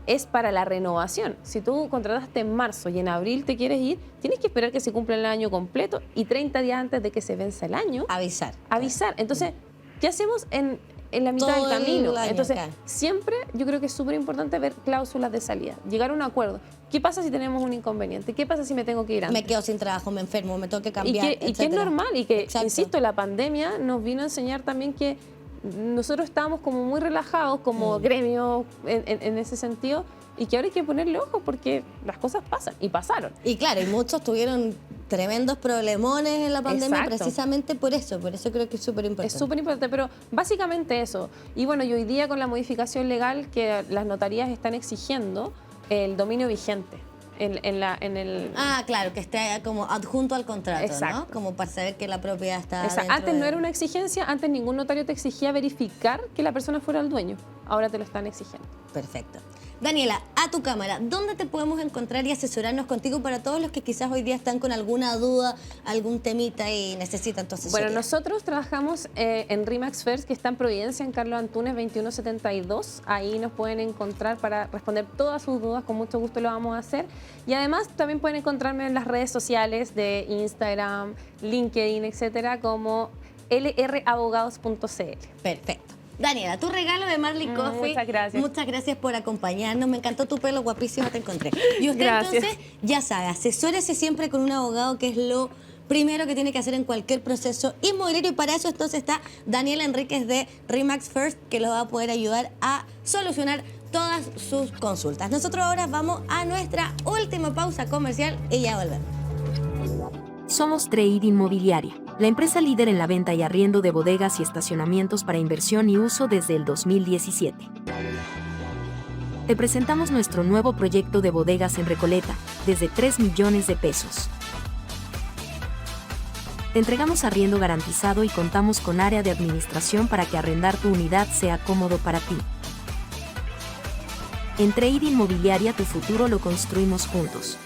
es para la renovación. Si tú contrataste en marzo y en abril te quieres ir, tienes que esperar que se cumpla el año completo y 30 días antes de que se venza el año, Avisar. avisar. Entonces, ¿qué hacemos en la mitad Todo del camino? el año, Entonces, claro. siempre yo creo que es súper importante ver cláusulas de salida, llegar a un acuerdo. ¿Qué pasa si tenemos un inconveniente? ¿Qué pasa si me tengo que ir antes? Me quedo sin trabajo, me enfermo, me tengo que Y cambiar, que es etcétera. normal y que, Exacto. insisto, la pandemia nos vino a enseñar también que nosotros estábamos como muy relajados como gremio en ese sentido y que ahora hay que ponerle ojo porque las cosas pasan y pasaron. Y claro, y muchos tuvieron tremendos problemones en la pandemia Exacto. precisamente por eso creo que es súper importante. Es súper importante, pero básicamente eso. Y bueno, y hoy día con la modificación legal que las notarías están exigiendo, el dominio vigente en el... Ah, claro, que esté como adjunto al contrato, Exacto. ¿no? Como para saber que la propiedad está Exacto. dentro Antes no de- era una exigencia, antes ningún notario te exigía verificar que la persona fuera el dueño. Ahora te lo están exigiendo. Perfecto. Daniela, a tu cámara, ¿dónde te podemos encontrar y asesorarnos contigo para todos los que quizás hoy día están con alguna duda, algún temita y necesitan tu asesoría? Bueno, nosotros trabajamos en RIMAX First, que está en Providencia, en Carlos Antunes 2172. Ahí nos pueden encontrar para responder todas sus dudas, con mucho gusto lo vamos a hacer. Y además también pueden encontrarme en las redes sociales de Instagram, LinkedIn, etcétera, como lrabogados.cl. Perfecto. Daniela, tu regalo de Marley Coffee. Muchas gracias. Muchas gracias por acompañarnos. Me encantó tu pelo, guapísimo te encontré. Y usted Gracias. entonces, ya sabe, asesórese siempre con un abogado, que es lo primero que tiene que hacer en cualquier proceso inmobiliario. Y para eso entonces está Daniela Enríquez de RIMAX First, que lo va a poder ayudar a solucionar todas sus consultas. Nosotros ahora vamos a nuestra última pausa comercial y ya volvemos. Somos Trade Inmobiliaria, la empresa líder en la venta y arriendo de bodegas y estacionamientos para inversión y uso desde el 2017. Te presentamos nuestro nuevo proyecto de bodegas en Recoleta, desde 3 millones de pesos. Te entregamos arriendo garantizado y contamos con área de administración para que arrendar tu unidad sea cómodo para ti. En Trade Inmobiliaria tu futuro lo construimos juntos.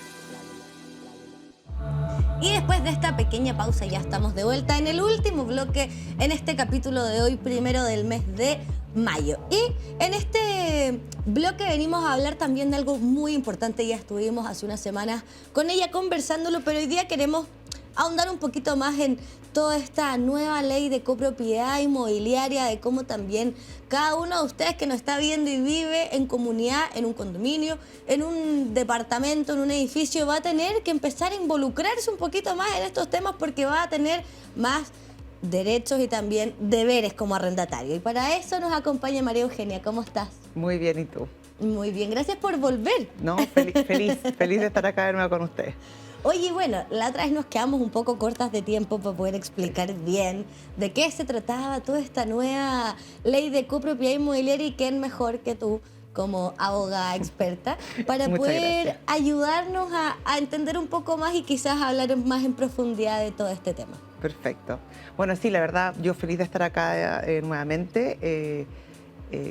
Y después de esta pequeña pausa ya estamos de vuelta en el último bloque, en este capítulo de hoy, primero del mes de mayo. Y en este bloque venimos a hablar también de algo muy importante. Ya estuvimos hace unas semanas con ella conversándolo, pero hoy día queremos ahondar un poquito más en toda esta nueva ley de copropiedad inmobiliaria, de cómo también cada uno de ustedes que nos está viendo y vive en comunidad, en un condominio, en un departamento, en un edificio, va a tener que empezar a involucrarse un poquito más en estos temas porque va a tener más derechos y también deberes como arrendatario. Y para eso nos acompaña María Eugenia. ¿Cómo estás? Muy bien, ¿y tú? Muy bien, gracias por volver. No, feliz de estar acá de nuevo con ustedes. Oye, bueno, la otra vez nos quedamos un poco cortas de tiempo para poder explicar bien de qué se trataba toda esta nueva ley de copropiedad inmobiliaria y quién mejor que tú como abogada experta para Muchas poder gracias. ayudarnos a entender un poco más y quizás hablar más en profundidad de todo este tema. Perfecto. Bueno, sí, la verdad, yo feliz de estar acá nuevamente.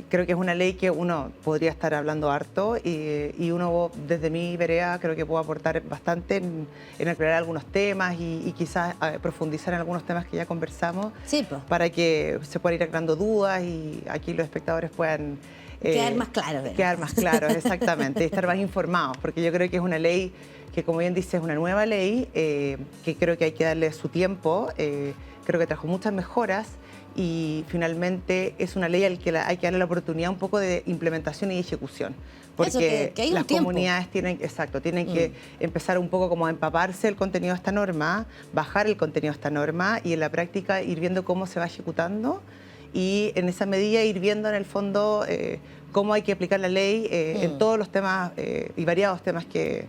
Creo que es una ley que uno podría estar hablando harto y uno desde mi vereda creo que puedo aportar bastante en aclarar algunos temas y quizás profundizar en algunos temas que ya conversamos Sí, pues. para que se puedan ir aclarando dudas y aquí los espectadores puedan Quedar más claros, ¿verdad? Quedar más claros, exactamente, y estar más informados, porque yo creo que es una ley que, como bien dice, es una nueva ley que creo que hay que darle su tiempo, creo que trajo muchas mejoras y finalmente es una ley al que hay que darle la oportunidad un poco de implementación y ejecución. Porque Eso, que hay un las tiempo. comunidades tienen que empezar un poco como a empaparse del contenido de esta norma, bajar el contenido de esta norma y en la práctica ir viendo cómo se va ejecutando y en esa medida ir viendo en el fondo cómo hay que aplicar la ley en todos los temas y variados temas que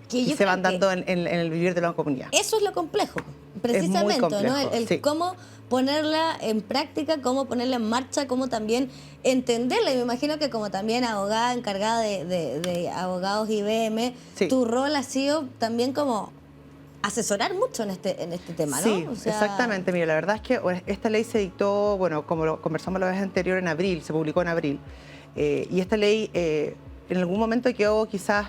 Que y yo se van creo que dando en el vivir de la comunidad. eso es lo complejo, precisamente, ¿no? complejo, El sí. cómo ponerla en práctica, cómo ponerla en marcha, cómo también entenderla. Y me imagino que como también abogada encargada de abogados IBM, Sí. tu rol ha sido también como asesorar mucho en este tema, ¿no? Sí, O sea, exactamente. Mira, la verdad es que esta ley se dictó, bueno, como lo conversamos la vez anterior, en abril, se publicó en abril. Y esta ley en algún momento quedó quizás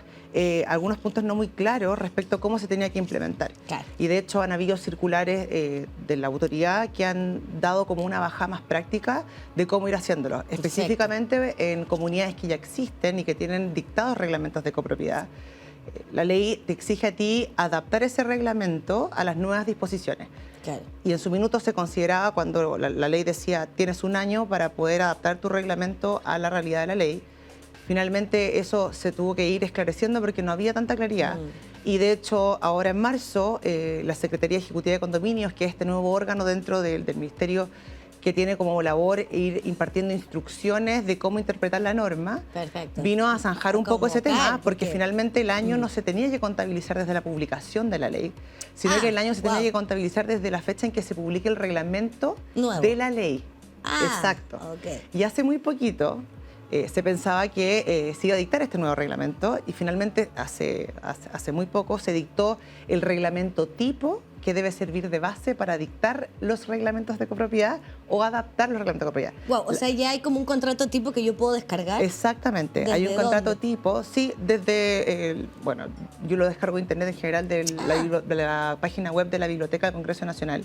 algunos puntos no muy claros respecto a cómo se tenía que implementar. Claro. Y de hecho han habido circulares de la autoridad que han dado como una bajada más práctica de cómo ir haciéndolo. Específicamente en comunidades que ya existen y que tienen dictados reglamentos de copropiedad. La ley te exige a ti adaptar ese reglamento a las nuevas disposiciones. claro. Y en su minuto se consideraba, cuando la ley decía tienes un año para poder adaptar tu reglamento a la realidad de la ley. Finalmente eso se tuvo que ir esclareciendo porque no había tanta claridad. Y de hecho, ahora en marzo, la Secretaría Ejecutiva de Condominios, que es este nuevo órgano dentro del Ministerio que tiene como labor ir impartiendo instrucciones de cómo interpretar la norma, Perfecto. vino a zanjar un poco ese tema, Convocar, porque porque- finalmente el año no se tenía que contabilizar desde la publicación de la ley, sino que el año se tenía wow. que contabilizar desde la fecha en que se publique el reglamento Nuevo. de la ley. Ah, Exacto. ok. Y hace muy poquito se pensaba que se iba a dictar este nuevo reglamento y finalmente hace muy poco se dictó el reglamento tipo que debe servir de base para dictar los reglamentos de copropiedad o adaptar los reglamentos de copropiedad. Wow, o sea, ya hay como un contrato tipo que yo puedo descargar. Exactamente, ¿Desde hay un contrato dónde? tipo, sí, desde, bueno, yo lo descargo de internet en general de la página web de la Biblioteca del Congreso Nacional,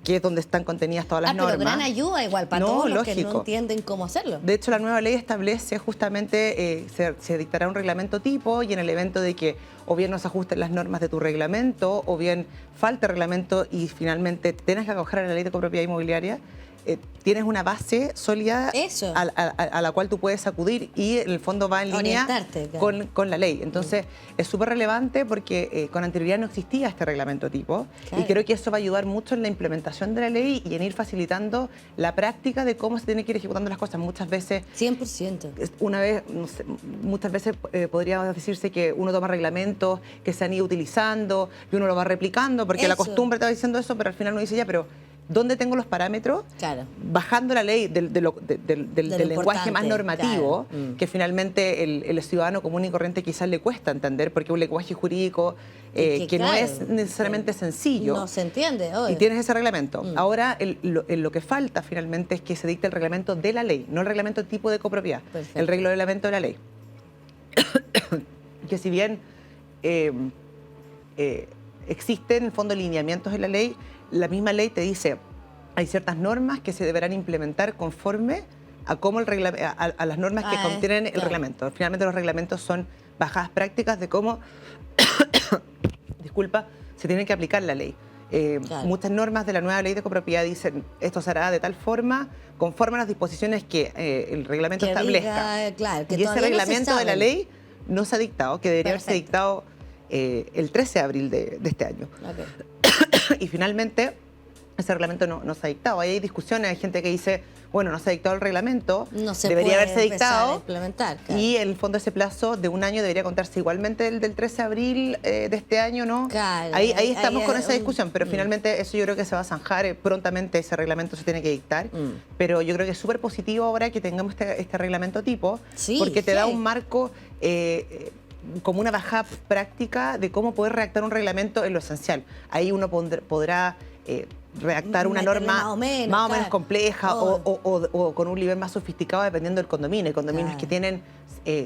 que es donde están contenidas todas las pero normas. gran ayuda igual para No, todos los que no lógico. entienden cómo hacerlo. De hecho, la nueva ley establece justamente, se dictará un reglamento tipo y en el evento de que o bien no se ajusten las normas de tu reglamento o bien falte reglamento y finalmente tengas que acoger a la ley de copropiedad inmobiliaria, tienes una base sólida Eso. a la cual tú puedes acudir y en el fondo va en línea Orientarte, claro. con la ley. Entonces, es súper relevante porque con anterioridad no existía este reglamento tipo Claro. y creo que eso va a ayudar mucho en la implementación de la ley y en ir facilitando la práctica de cómo se tienen que ir ejecutando las cosas. Muchas veces 100%. no sé, muchas veces podría decirse que uno toma reglamentos que se han ido utilizando y uno lo va replicando porque la Eso. costumbre está diciendo eso, pero al final uno dice ya, pero ¿dónde tengo los parámetros? Claro. Bajando la ley del lenguaje más importante, normativo, claro. que finalmente el ciudadano común y corriente quizás le cuesta entender porque es un lenguaje jurídico que no claro, es necesariamente sencillo. No se entiende hoy. Y tienes ese reglamento. Ahora, lo que falta finalmente es que se dicte el reglamento de la ley, no el reglamento tipo de copropiedad, Perfecto. el reglamento de la ley. Que si bien existen en el fondo lineamientos en la ley, la misma ley te dice hay ciertas normas que se deberán implementar conforme a cómo a las normas que contienen el claro. reglamento. Finalmente los reglamentos son bajadas prácticas de cómo disculpa, se tiene que aplicar la ley. Claro. Muchas normas de la nueva ley de copropiedad dicen esto se hará de tal forma, conforme a las disposiciones que el reglamento Que establezca. diga, claro, que y ese todavía no se reglamento de la saben. ley no se ha dictado, que debería haberse Perfecto. dictado el 13 de abril de este año. Ok. Y finalmente ese reglamento no se ha dictado. Ahí hay discusiones, hay gente que dice, bueno, no se ha dictado el reglamento, No se debería puede haberse empezar a dictado. implementar, claro. Y en el fondo ese plazo de un año debería contarse igualmente el del 13 de abril de este año, ¿no? Claro, ahí ahí estamos hay con esa un- discusión, pero finalmente eso yo creo que se va a zanjar prontamente, ese reglamento se tiene que dictar. Pero yo creo que es súper positivo ahora que tengamos este reglamento tipo, Sí, porque te da sí. un marco como una bajada práctica de cómo poder redactar un reglamento en lo esencial. Ahí uno podrá redactar una Meterle norma más o menos, claro. compleja Oh. o con un nivel más sofisticado dependiendo del condominio. Hay condominios Claro. que tienen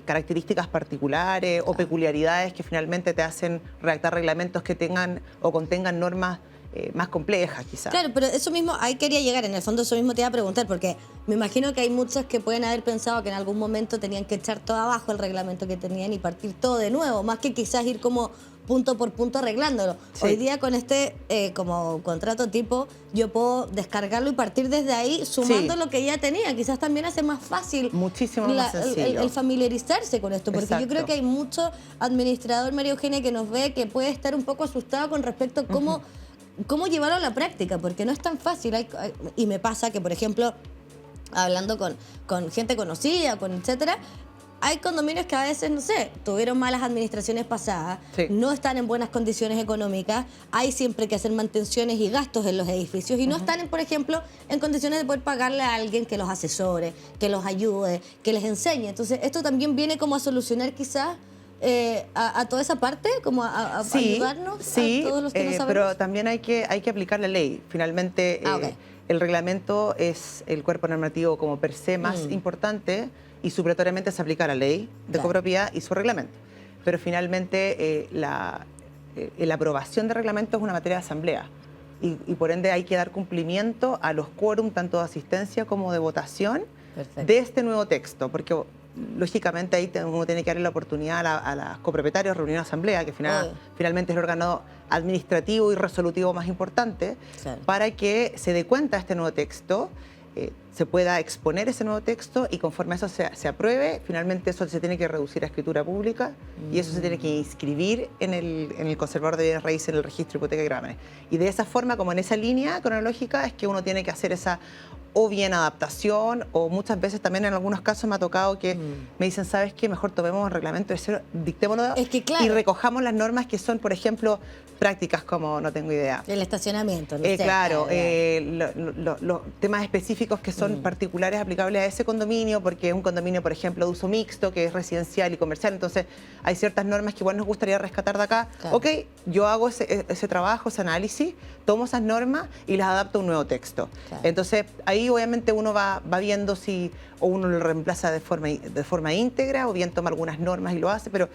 características particulares o peculiaridades que finalmente te hacen redactar reglamentos que tengan o contengan normas más complejas, quizás. Claro, pero eso mismo, ahí quería llegar, en el fondo eso mismo te iba a preguntar, porque me imagino que hay muchos que pueden haber pensado que en algún momento tenían que echar todo abajo el reglamento que tenían y partir todo de nuevo, más que quizás ir como punto por punto arreglándolo. Sí. Hoy día con este como contrato tipo, yo puedo descargarlo y partir desde ahí sumando Sí. lo que ya tenía. Quizás también hace más fácil Muchísimo más sencillo. el familiarizarse con esto, porque yo Exacto. creo que hay mucho administrador, María Eugenia, que nos ve que puede estar un poco asustado con respecto a cómo llevarlo a la práctica, porque no es tan fácil. Y me pasa que, por ejemplo, hablando con gente conocida, con etcétera, hay condominios que a veces, no sé, tuvieron malas administraciones pasadas, Sí. no están en buenas condiciones económicas, hay siempre que hacer mantenciones y gastos en los edificios y no están, por ejemplo, en condiciones de poder pagarle a alguien que los asesore, que los ayude, que les enseñe. Entonces, esto también viene como a solucionar quizás a toda esa parte, como a ayudarnos sí, a todos los que no sabemos. pero también hay que aplicar la ley. Finalmente, Ok. el reglamento es el cuerpo normativo como per se más importante y supletoriamente se aplica la ley de Claro. copropiedad y su reglamento. Pero finalmente la aprobación de reglamento es una materia de asamblea y por ende hay que dar cumplimiento a los quórum tanto de asistencia como de votación Perfecto. de este nuevo texto, porque lógicamente ahí uno tiene que darle la oportunidad a los copropietarios de reunir una asamblea, que Obvio. finalmente es el órgano administrativo y resolutivo más importante, Claro. para que se dé cuenta de este nuevo texto, se pueda exponer ese nuevo texto y conforme a eso se apruebe, finalmente eso se tiene que reducir a escritura pública y eso se tiene que inscribir en el conservador de bienes raíces, en el registro de hipoteca y gravámenes. Y de esa forma, como en esa línea cronológica, es que uno tiene que hacer esa o bien adaptación, o muchas veces también en algunos casos me ha tocado que me dicen, ¿sabes qué? Mejor tomemos un reglamento de cero, dictémoslo Es que, claro. y recojamos las normas que son, por ejemplo, prácticas como, no tengo idea. El estacionamiento, no sé. Claro, claro. los temas específicos que son particulares aplicables a ese condominio, porque es un condominio, por ejemplo, de uso mixto, que es residencial y comercial, entonces hay ciertas normas que igual nos gustaría rescatar de acá. Claro. Ok, yo hago ese trabajo, ese análisis, tomo esas normas y las adapto a un nuevo texto. Claro. Entonces, ahí obviamente uno va viendo si o uno lo reemplaza de forma íntegra o bien toma algunas normas y lo hace, pero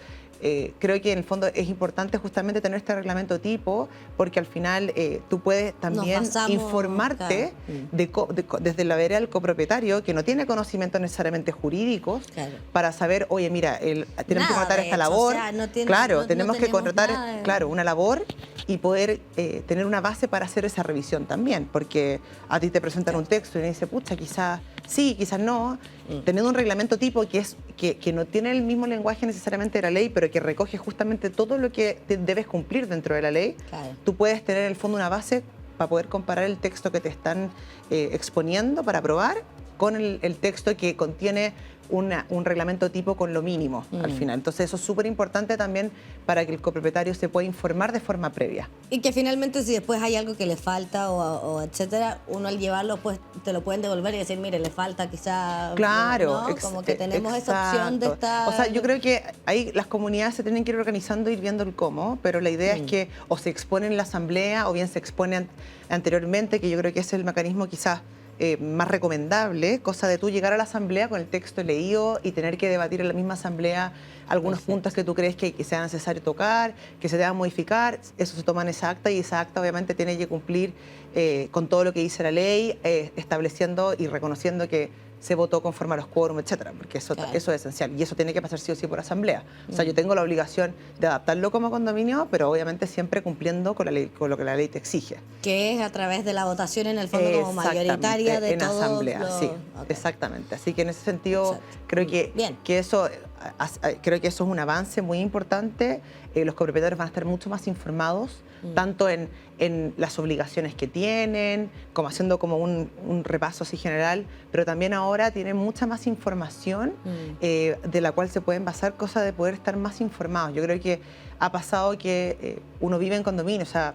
creo que en el fondo es importante justamente tener este reglamento tipo, porque al final tú puedes también basamos, informarte claro. desde la vereda del copropietario, que no tiene conocimientos necesariamente jurídicos, Claro. para saber, oye, mira, tenemos que Nada, contratar de esta hecho, labor. o sea, no tiene- claro, no tenemos que tenemos contratar nada de- claro, una labor y poder tener una base para hacer esa revisión también, porque a ti te presentan un texto y uno dice, pucha, quizás sí, quizás no. Teniendo un reglamento tipo que no tiene el mismo lenguaje necesariamente de la ley, pero que recoge justamente todo lo que debes cumplir dentro de la ley, Claro. tú puedes tener en el fondo una base para poder comparar el texto que te están exponiendo para aprobar con el texto que contiene un reglamento tipo con lo mínimo al final. Entonces eso es súper importante también para que el copropietario se pueda informar de forma previa. Y que finalmente si después hay algo que le falta o etcétera, uno al llevarlo pues te lo pueden devolver y decir, mire, le falta quizá... Claro, ¿no? Como que tenemos esa opción de exacto. estar... O sea, yo creo que ahí las comunidades se tienen que ir organizando y ir viendo el cómo, pero la idea es que o se expone en la asamblea o bien se expone anteriormente, que yo creo que ese es el mecanismo quizás más recomendable, cosa de tú llegar a la asamblea con el texto leído y tener que debatir en la misma asamblea algunos puntos que tú crees que sea necesario tocar, que se deban modificar. Eso se toma en esa acta y esa acta obviamente tiene que cumplir con todo lo que dice la ley, estableciendo y reconociendo que se votó conforme a los quórum, etcétera, porque eso es esencial y eso tiene que pasar sí o sí por asamblea. O sea, yo tengo la obligación de adaptarlo como condominio, pero obviamente siempre cumpliendo con la ley, con lo que la ley te exige. Que es a través de la votación en el fondo como mayoritaria de en todos asamblea, los... sí, Ok. exactamente. Así que en ese sentido Exacto. creo que eso es un avance muy importante. Los copropietarios van a estar mucho más informados, tanto en las obligaciones que tienen, como haciendo como un repaso así general, pero también ahora tienen mucha más información de la cual se pueden basar, cosa de poder estar más informados. Yo creo que ha pasado que uno vive en condominio, o sea,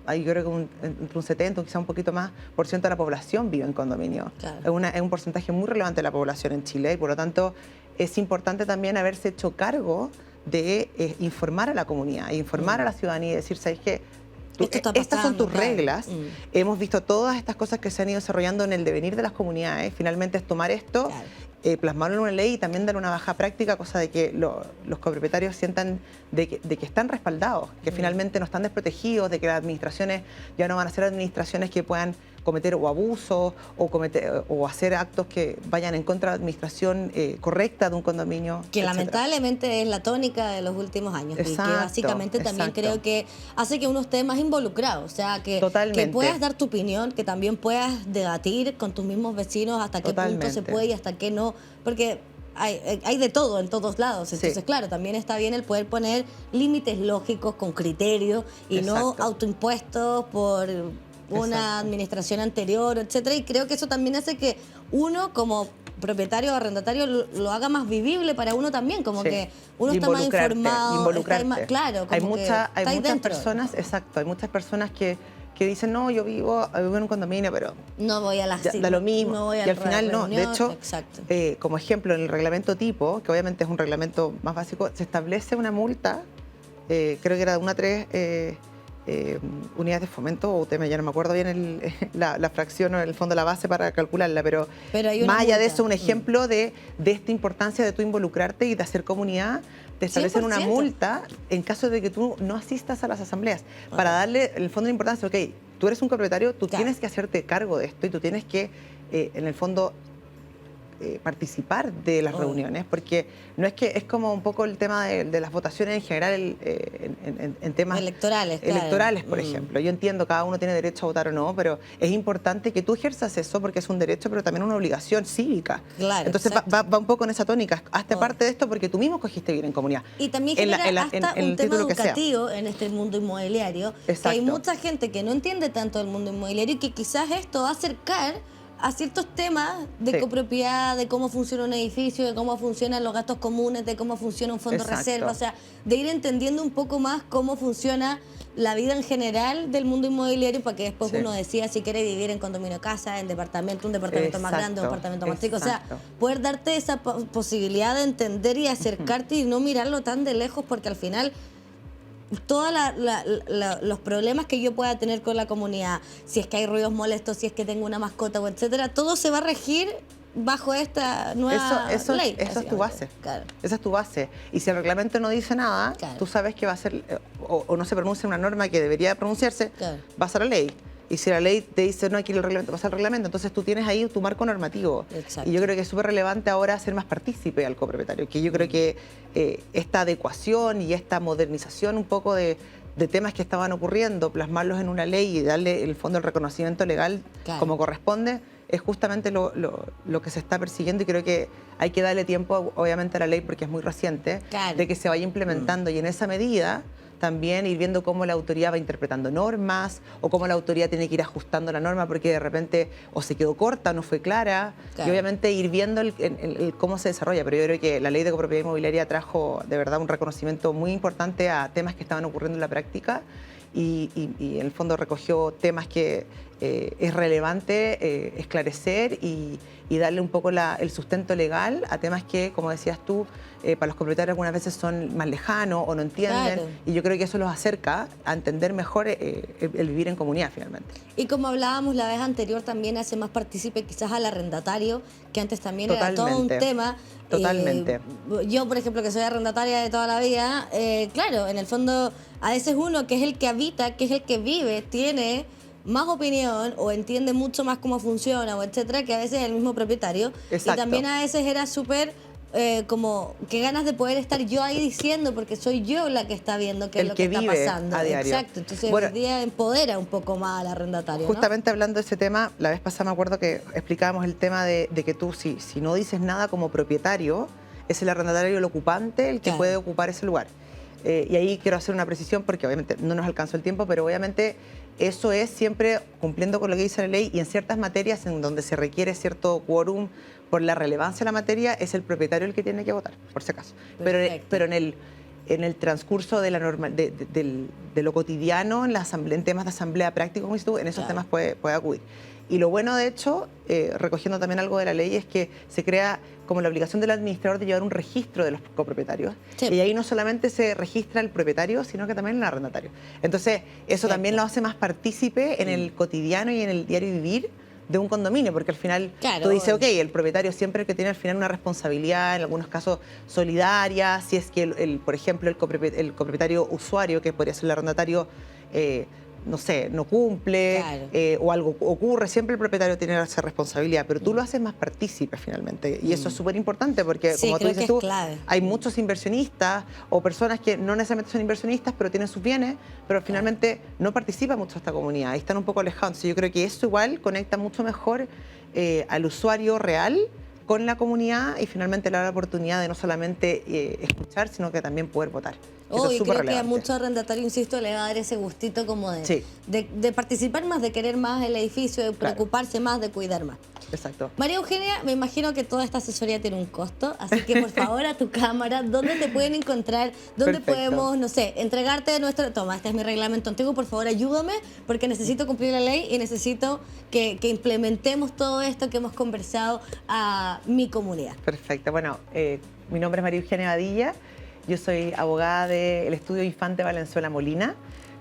yo creo que entre un 70 o quizá un poquito más por ciento de la población vive en condominio. Claro. Es un porcentaje muy relevante de la población en Chile y por lo tanto es importante también haberse hecho cargo de informar a la comunidad, informar a la ciudadanía y decir, ¿sabes qué? Estas son tus reglas. Hemos visto todas estas cosas que se han ido desarrollando en el devenir de las comunidades. Finalmente es tomar esto, plasmarlo en una ley y también dar una baja práctica, cosa de que los copropietarios sientan de que están respaldados, que finalmente no están desprotegidos, de que las administraciones ya no van a ser administraciones que puedan cometer o abusos o hacer actos que vayan en contra de la administración correcta de un condominio. Que etcétera. lamentablemente es la tónica de los últimos años Exacto, y que básicamente también exacto. creo que hace que uno esté más involucrado, o sea, que Totalmente. puedas dar tu opinión, que también puedas debatir con tus mismos vecinos hasta qué punto se Totalmente. puede y hasta qué no, porque hay de todo en todos lados, entonces Sí. claro, también está bien el poder poner límites lógicos con criterio y no Exacto. autoimpuestos por una Exacto. administración anterior, etcétera, y creo que eso también hace que uno como propietario o arrendatario lo haga más vivible para uno también, como Sí. que uno está más informado, está más, claro, hay como que hay estáis muchas dentro. personas, exacto, hay muchas personas que dicen, no, yo vivo en un condominio, pero No voy a la ya, da lo mismo. no voy a Y al la final no. De reunión, hecho, exacto. como ejemplo, en el reglamento tipo, que obviamente es un reglamento más básico, se establece una multa, creo que era de 1 a 3 unidades de fomento, o ya no me acuerdo bien la fracción o el fondo, la base para calcularla, pero hay una más allá de multa. eso, un ejemplo de esta importancia de tú involucrarte y de hacer comunidad, te establecen una 100%. multa en caso de que tú no asistas a las asambleas, para darle el fondo de importancia. Ok, tú eres un copropietario, tú Claro. tienes que hacerte cargo de esto y tú tienes que, en el fondo, participar de las Obvio. reuniones, porque no es que es como un poco el tema de las votaciones en general en temas Electorales, claro. electorales, por Mm. ejemplo. Yo entiendo cada uno tiene derecho a votar o no, pero es importante que tú ejerzas eso porque es un derecho, pero también una obligación cívica. Claro, Entonces exacto. va un poco en esa tónica. Hazte Obvio. parte de esto porque tú mismo escogiste vivir en comunidad. Y también En genera la- hasta en un el tema título que sea. educativo en este mundo inmobiliario, que hay Exacto. mucha gente que no entiende tanto del mundo inmobiliario y que quizás esto va a acercar a ciertos temas de Sí. copropiedad, de cómo funciona un edificio, de cómo funcionan los gastos comunes, de cómo funciona un fondo de Exacto. reserva, o sea, de ir entendiendo un poco más cómo funciona la vida en general del mundo inmobiliario para que después Sí. uno decida si quiere vivir en condominio casa, en departamento, un departamento más grande, un Exacto, departamento más chico, o sea, exacto. poder darte esa posibilidad de entender y acercarte y no mirarlo tan de lejos porque al final todos los problemas que yo pueda tener con la comunidad, si es que hay ruidos molestos, si es que tengo una mascota o etcétera, todo se va a regir bajo esta nueva Eso ley. es tu base. básicamente. Claro. Esa es tu base. Y si el reglamento no dice nada, Claro. tú sabes que va a ser, o no se pronuncia una norma que debería pronunciarse, Claro. vas a la ley. Y si la ley te dice no, aquí el reglamento, vas al reglamento. Entonces tú tienes ahí tu marco normativo. Exacto. Y yo creo que es súper relevante ahora ser más partícipe al copropietario. Que yo creo que esta adecuación y esta modernización un poco de temas que estaban ocurriendo, plasmarlos en una ley y darle el fondo del reconocimiento legal Claro. como corresponde, es justamente lo que se está persiguiendo y creo que hay que darle tiempo, obviamente, a la ley porque es muy reciente, Claro. de que se vaya implementando y en esa medida también ir viendo cómo la autoridad va interpretando normas o cómo la autoridad tiene que ir ajustando la norma porque de repente o se quedó corta o no fue clara Claro. y obviamente ir viendo el cómo se desarrolla. Pero yo creo que la ley de copropiedad inmobiliaria trajo de verdad un reconocimiento muy importante a temas que estaban ocurriendo en la práctica y en el fondo recogió temas que es relevante esclarecer y darle un poco el sustento legal a temas que, como decías tú, para los copropietarios algunas veces son más lejanos o no entienden. Claro. Y yo creo que eso los acerca a entender mejor el vivir en comunidad finalmente. Y como hablábamos la vez anterior, también hace más partícipe quizás al arrendatario, que antes también era todo un Totalmente. tema. Totalmente. Yo, por ejemplo, que soy arrendataria de toda la vida, claro, en el fondo, a veces uno que es el que habita, que es el que vive, tiene más opinión o entiende mucho más cómo funciona o etcétera, que a veces el mismo propietario. Exacto. Y también a veces era súper como qué ganas de poder estar yo ahí diciendo, porque soy yo la que está viendo qué es El lo que que está vive pasando. a diario. Exacto. Entonces Bueno, hoy día empodera un poco más al arrendatario, ¿no? Justamente hablando de ese tema, la vez pasada me acuerdo que explicábamos el tema de que tú, si no dices nada como propietario, es el arrendatario el ocupante el que Claro. puede ocupar ese lugar. Y ahí quiero hacer una precisión porque obviamente no nos alcanzó el tiempo, pero obviamente eso es siempre cumpliendo con lo que dice la ley y en ciertas materias en donde se requiere cierto quórum por la relevancia de la materia, es el propietario el que tiene que votar, por si acaso. Perfecto. Pero en el transcurso de, de lo cotidiano, en temas de asamblea práctica, como dices tú, en esos Claro. temas puede acudir. Y lo bueno, de hecho, recogiendo también algo de la ley, es que se crea como la obligación del administrador de llevar un registro de los copropietarios. Sí. Y ahí no solamente se registra el propietario, sino que también el arrendatario. Entonces, eso también lo hace más partícipe en el cotidiano y en el diario vivir de un condominio, porque al final Claro. tú dices, ok, el propietario siempre es el que tiene al final una responsabilidad, en algunos casos solidaria, si es que, por ejemplo, el copropietario usuario, que podría ser el arrendatario, no sé, no cumple Claro. o algo ocurre, siempre el propietario tiene esa responsabilidad, pero tú lo haces más partícipe finalmente. Y eso es súper importante porque, Sí, como tú creo dices que es tú, clave. hay muchos inversionistas o personas que no necesariamente son inversionistas, pero tienen sus bienes, pero finalmente no participa mucho esta comunidad, y están un poco alejados. Entonces yo creo que eso igual conecta mucho mejor al usuario real con la comunidad y finalmente le da la oportunidad de no solamente escuchar, sino que también poder votar. Eso es y súper creo que a relevante. muchos arrendatarios, insisto, le va a dar ese gustito como de, Sí. de participar más, de querer más el edificio, de Claro. preocuparse más, de cuidar más. Exacto. María Eugenia, me imagino que toda esta asesoría tiene un costo, así que por favor a tu cámara, ¿dónde te pueden encontrar? ¿Dónde Perfecto. podemos, no sé, entregarte nuestro... Toma, este es mi reglamento antiguo, por favor ayúdame, porque necesito cumplir la ley y necesito que implementemos todo esto que hemos conversado a mi comunidad. Perfecto. Bueno, mi nombre es María Eugenia Badilla. Yo soy abogada del Estudio Infante Valenzuela Molina.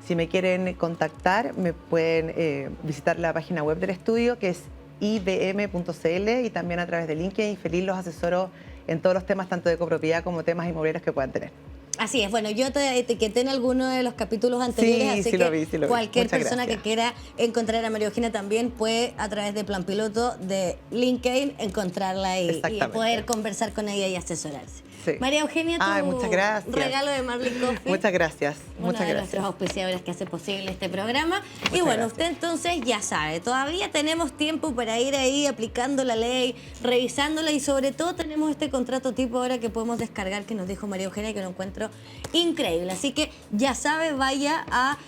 Si me quieren contactar, me pueden visitar la página web del estudio, que es ibm.cl, y también a través de LinkedIn. Feliz los asesoro en todos los temas, tanto de copropiedad como temas inmobiliarios que puedan tener. Así es, bueno, yo te etiqueté en alguno de los capítulos anteriores, Sí, así sí que lo vi, sí lo vi. cualquier Muchas persona gracias. que quiera encontrar a María Eugenia también puede a través de Plan Piloto de LinkedIn encontrarla y Exactamente. poder conversar con ella y asesorarse. Sí. María Eugenia, tu Ay, muchas gracias. regalo de Marley Coffee. Muchas gracias. Uno Muchas de gracias. nuestros auspiciadores que hace posible este programa. Y Muchas bueno, gracias. usted entonces ya sabe, todavía tenemos tiempo para ir ahí aplicando la ley, revisándola y sobre todo tenemos este contrato tipo ahora que podemos descargar que nos dijo María Eugenia, que lo encuentro increíble. Así que ya sabe, vaya a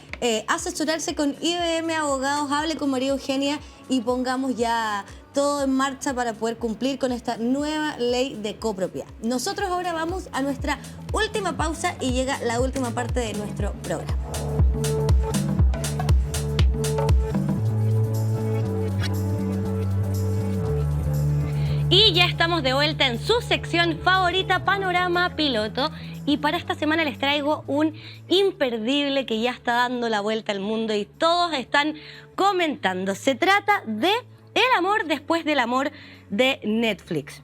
asesorarse con IBM Abogados, hable con María Eugenia y pongamos ya todo en marcha para poder cumplir con esta nueva ley de copropiedad. Nosotros ahora vamos a nuestra última pausa y llega la última parte de nuestro programa. Y ya estamos de vuelta en su sección favorita, Panorama Piloto. Y para esta semana les traigo un imperdible que ya está dando la vuelta al mundo y todos están comentando. Se trata de El amor después del amor de Netflix.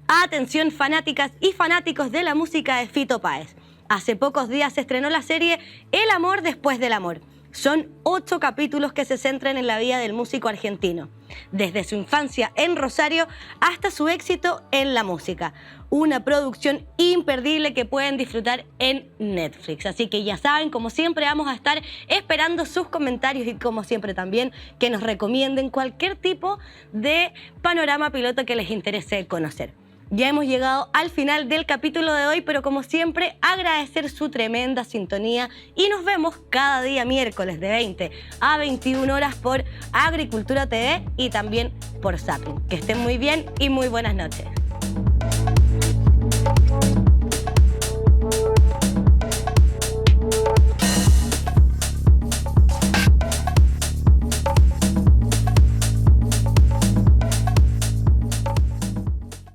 Atención fanáticas y fanáticos de la música de Fito Páez. Hace pocos días se estrenó la serie El amor después del amor. Son 8 capítulos que se centran en la vida del músico argentino, desde su infancia en Rosario hasta su éxito en la música. Una producción imperdible que pueden disfrutar en Netflix. Así que ya saben, como siempre vamos a estar esperando sus comentarios y como siempre también que nos recomienden cualquier tipo de panorama piloto que les interese conocer. Ya hemos llegado al final del capítulo de hoy, pero como siempre agradecer su tremenda sintonía y nos vemos cada día miércoles de 20 a 21 horas por Agricultura TV y también por Zapping. Que estén muy bien y muy buenas noches.